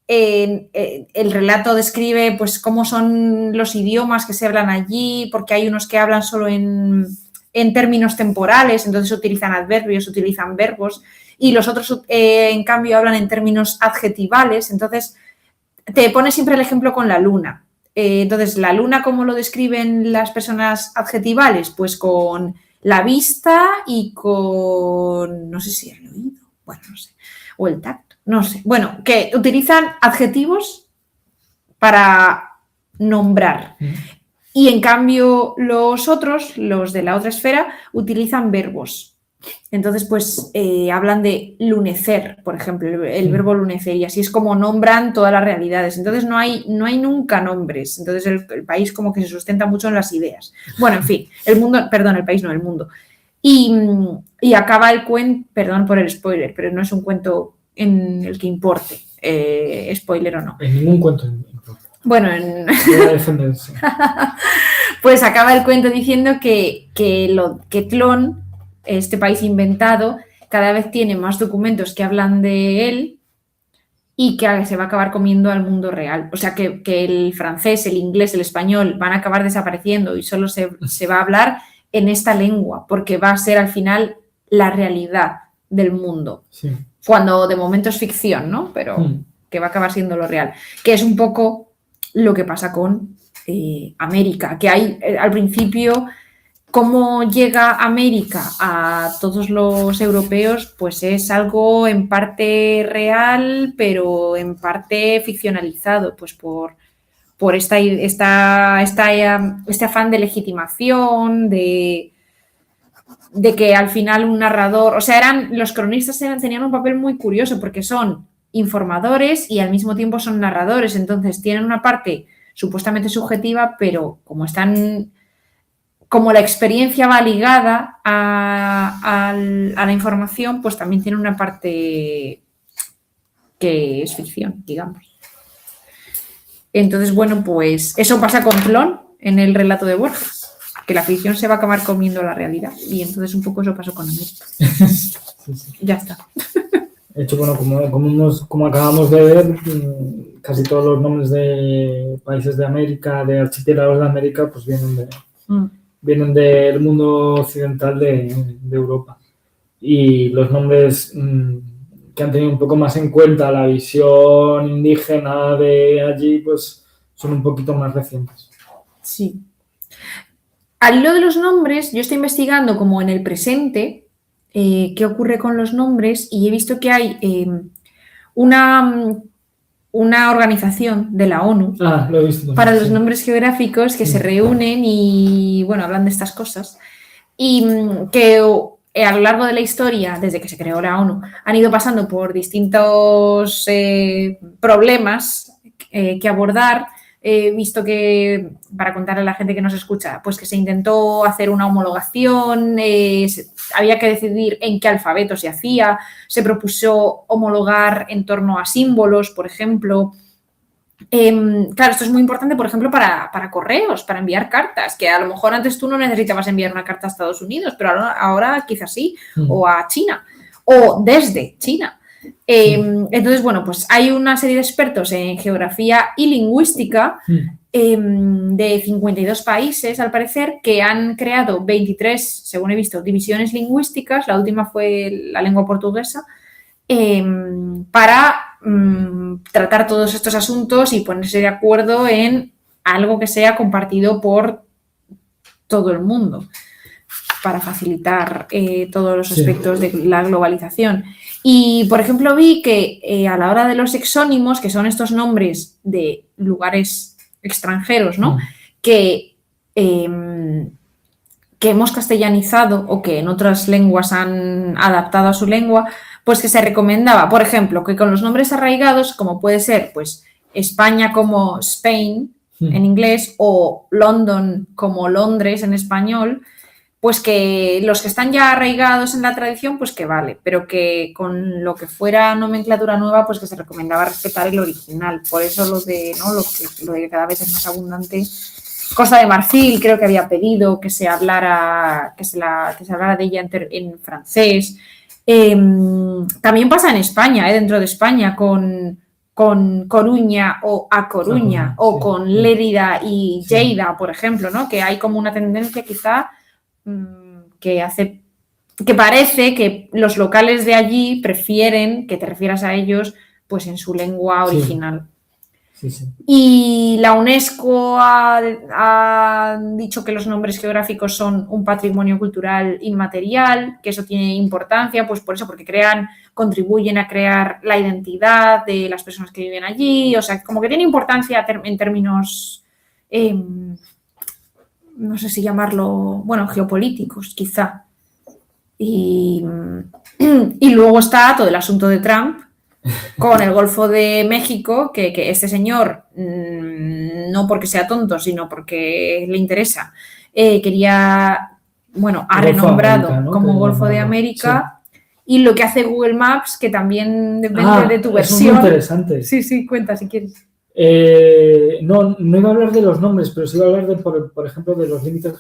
El relato describe pues cómo son los idiomas que se hablan allí, porque hay unos que hablan solo en términos temporales, entonces utilizan adverbios, utilizan verbos, y los otros, en cambio, hablan en términos adjetivales. Entonces, te pone siempre el ejemplo con la luna. Entonces, la luna, ¿cómo lo describen las personas adjetivales? Pues con la vista y con, no sé si el oído, bueno, no sé, o el tacto, no sé. Bueno, que utilizan adjetivos para nombrar. Y en cambio los otros, los de la otra esfera, utilizan verbos. Entonces, pues hablan de lunecer, por ejemplo, el verbo lunecer, y así es como nombran todas las realidades. Entonces no hay nunca nombres. Entonces el país como que se sustenta mucho en las ideas. Bueno, en fin, el país no, el mundo. Y acaba el cuento, perdón por el spoiler, pero no es un cuento en el que importe, spoiler o no. En ningún cuento importa. Bueno, Voy a defenderse. Pues acaba el cuento diciendo que Tlön, este país inventado, cada vez tiene más documentos que hablan de él y que se va a acabar comiendo al mundo real. O sea, que el francés, el inglés, el español van a acabar desapareciendo y solo se va a hablar en esta lengua, porque va a ser al final la realidad del mundo. Sí. Cuando de momento es ficción, ¿no? Pero que va a acabar siendo lo real. Que es un poco lo que pasa con América, que hay al principio... ¿Cómo llega América a todos los europeos? Pues es algo en parte real, pero en parte ficcionalizado, pues por este afán de legitimación, de que al final un narrador, o sea, los cronistas tenían un papel muy curioso porque son informadores y al mismo tiempo son narradores, entonces tienen una parte supuestamente subjetiva, pero como la experiencia va ligada a la información, pues también tiene una parte que es ficción, digamos. Entonces, bueno, pues eso pasa con Tlön en el relato de Borges, que la ficción se va a acabar comiendo la realidad. Y entonces un poco eso pasó con América. Sí. Ya está. De hecho, bueno, como acabamos de ver, casi todos los nombres de países de América, de archipiélagos de América, pues vienen del mundo occidental de Europa. Y los nombres que han tenido un poco más en cuenta la visión indígena de allí, pues son un poquito más recientes. Sí. Al hilo de los nombres, yo estoy investigando como en el presente qué ocurre con los nombres y he visto que hay una organización de la ONU lo he visto también, para los nombres geográficos que se reúnen y, bueno, hablan de estas cosas y que a lo largo de la historia, desde que se creó la ONU, han ido pasando por distintos problemas que abordar. He visto que, para contarle a la gente que nos escucha, pues que se intentó hacer una homologación, había que decidir en qué alfabeto se hacía, se propuso homologar en torno a símbolos, por ejemplo. Claro, esto es muy importante, por ejemplo, para correos, para enviar cartas, que a lo mejor antes tú no necesitabas enviar una carta a Estados Unidos, pero ahora quizás sí, o a China, o desde China. Entonces, bueno, pues hay una serie de expertos en geografía y lingüística de 52 países, al parecer, que han creado 23, según he visto, divisiones lingüísticas, la última fue la lengua portuguesa, para tratar todos estos asuntos y ponerse de acuerdo en algo que sea compartido por todo el mundo para facilitar todos los aspectos de la globalización. Y, por ejemplo, vi que a la hora de los exónimos, que son estos nombres de lugares extranjeros, ¿no? Que hemos castellanizado o que en otras lenguas han adaptado a su lengua, pues que se recomendaba, por ejemplo, que con los nombres arraigados, como puede ser pues España como Spain en inglés o London como Londres en español, pues que los que están ya arraigados en la tradición, pues que vale, pero que con lo que fuera nomenclatura nueva, pues que se recomendaba respetar el original. Por eso lo de que cada vez es más abundante. Costa de Marfil creo que había pedido que se hablara de ella en francés. También pasa en España, dentro de España, con Coruña o A Coruña, o sí, con sí. Lérida y Sí. Lleida, por ejemplo, ¿no? Que hay como una tendencia quizá que parece que los locales de allí prefieren que te refieras a ellos pues en su lengua Sí. original. Sí, sí. Y la UNESCO ha dicho que los nombres geográficos son un patrimonio cultural inmaterial, que eso tiene importancia, pues por eso, porque contribuyen a crear la identidad de las personas que viven allí, o sea, como que tiene importancia en términos, no sé si llamarlo, bueno, geopolíticos, quizá. Y luego está todo el asunto de Trump, con el Golfo de México, que este señor, no porque sea tonto, sino porque le interesa, ha Golfo renombrado América, ¿no? como Que Golfo de nombraba. América, y lo que hace Google Maps, que también depende de tu Eso es versión. muy interesante. Sí, cuenta si quieres. No iba a hablar de los nombres, pero sí iba a hablar por ejemplo, de los límites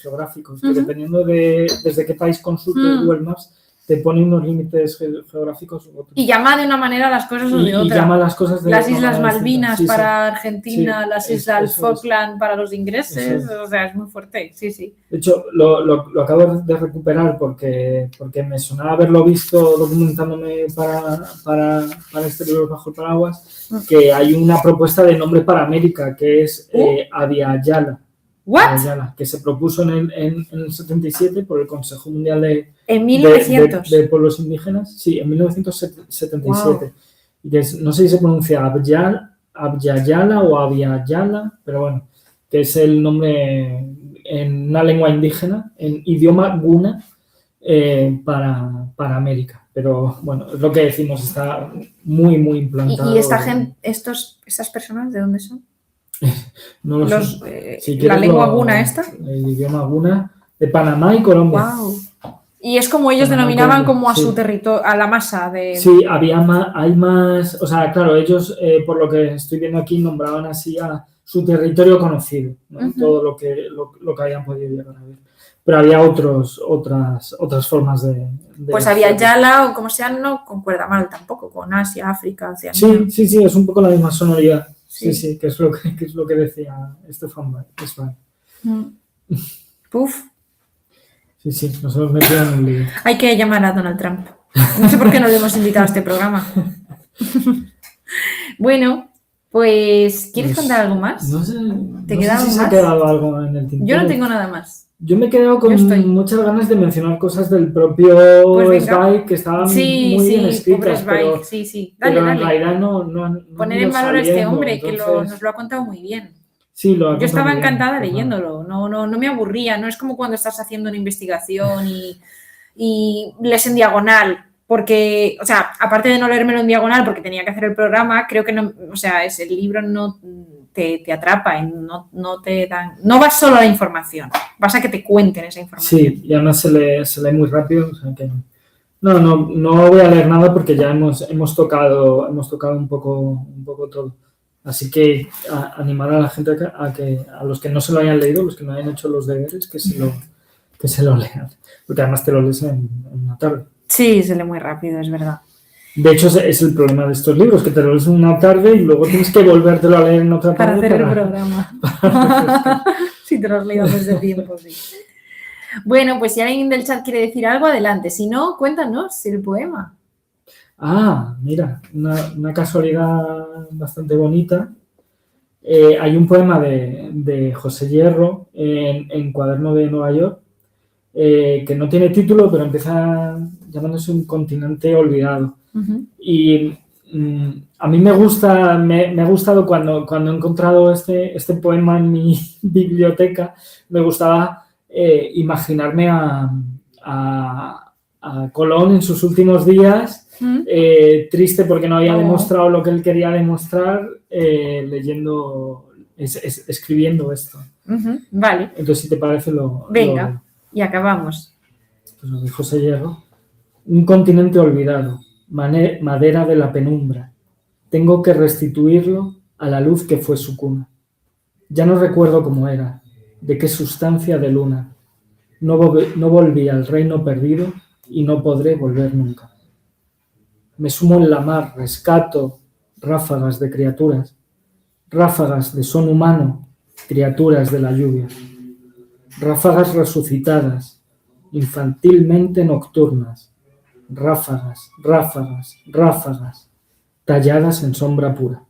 geográficos, que dependiendo de desde qué país consultes Google Maps, te pone unos límites geográficos u otros. Y llama de una manera las cosas o de otra. Y llama las cosas de las una Islas manera Malvinas distinta. Sí, para Argentina, sí, las Islas eso Falkland para los ingleses, Eso es. o sea, es muy fuerte, sí. De hecho, lo acabo de recuperar porque me sonaba haberlo visto documentándome para este libro Bajo el Paraguas, que hay una propuesta de nombre para América, que es Abya-Yala. ¿What? Yala, que se propuso en el 77 por el Consejo Mundial En 1900. de Pueblos Indígenas. Sí, en 1977. Wow. Y que no sé si se pronuncia Abya-Yala o Abya-Yala, pero bueno, que es el nombre en una lengua indígena, en idioma guna, para América. Pero bueno, es lo que decimos, está muy, muy implantado. ¿Y esta gente, estas personas, de dónde son? No lo sé. Si ¿La lengua guna esta? El idioma guna de Panamá y Colombia. Wow. Y es como ellos denominaban como a su territorio, a la masa de... Sí, hay más, o sea, claro, ellos, por lo que estoy viendo aquí, nombraban así a su territorio conocido, ¿no? Todo lo que habían podido llegar a ver. Pero había otras formas de pues había Yala, o como sea, no concuerda mal tampoco con Asia, África, Oceanía. Sí, es un poco la misma sonoridad. Sí, que es lo que decía Stefan Zweig. Puf. Sí, nos hemos metido en el lío. Hay que llamar a Donald Trump. No sé por qué no le hemos invitado a este programa. Bueno, pues, ¿quieres contar algo más? No sé, ¿Te queda algo se más? ha quedado algo en el tintero. Yo no tengo nada más. Yo me he quedado con muchas ganas de mencionar cosas del propio Zweig que estaban muy bien escritas, pero, dale. en realidad no poner en valor a este hombre, entonces... que nos lo ha contado muy bien. Sí, yo estaba encantada leyéndolo, no me aburría, no es como cuando estás haciendo una investigación y lees en diagonal, porque, o sea, aparte de no leérmelo en diagonal porque tenía que hacer el programa, creo que no, o sea, el libro no te atrapa, no vas solo a la información, vas a que te cuenten esa información. Sí, y además se lee muy rápido, o sea que no voy a leer nada porque ya hemos tocado un poco todo. Así que animar a la gente a los que no se lo hayan leído, los que no hayan hecho los deberes, que se lo lean. Porque además te lo lees en una tarde. Sí, se lee muy rápido, es verdad. De hecho, es el problema de estos libros, que te lo lees en una tarde y luego tienes que volvértelo a leer en otra tarde. Para hacer el programa. Si te lo has leído desde tiempo, sí. Bueno, pues si alguien del chat quiere decir algo, adelante. Si no, cuéntanos el poema. Mira, una casualidad bastante bonita. Hay un poema de José Hierro en Cuaderno de Nueva York que no tiene título, pero empieza llamándose Un continente olvidado. Y a mí me ha gustado cuando he encontrado este poema en mi biblioteca, me gustaba imaginarme a Colón en sus últimos días, triste porque no había demostrado lo que él quería demostrar, escribiendo esto. Vale. Entonces, si te parece, venga. Y acabamos. Pues lo de José Hierro. Un continente olvidado, madera de la penumbra. Tengo que restituirlo a la luz que fue su cuna. Ya no recuerdo cómo era, de qué sustancia de luna. No volví al reino perdido y no podré volver nunca. Me sumo en la mar, rescato ráfagas de criaturas, ráfagas de son humano, criaturas de la lluvia, ráfagas resucitadas, infantilmente nocturnas, ráfagas, ráfagas, ráfagas, talladas en sombra pura.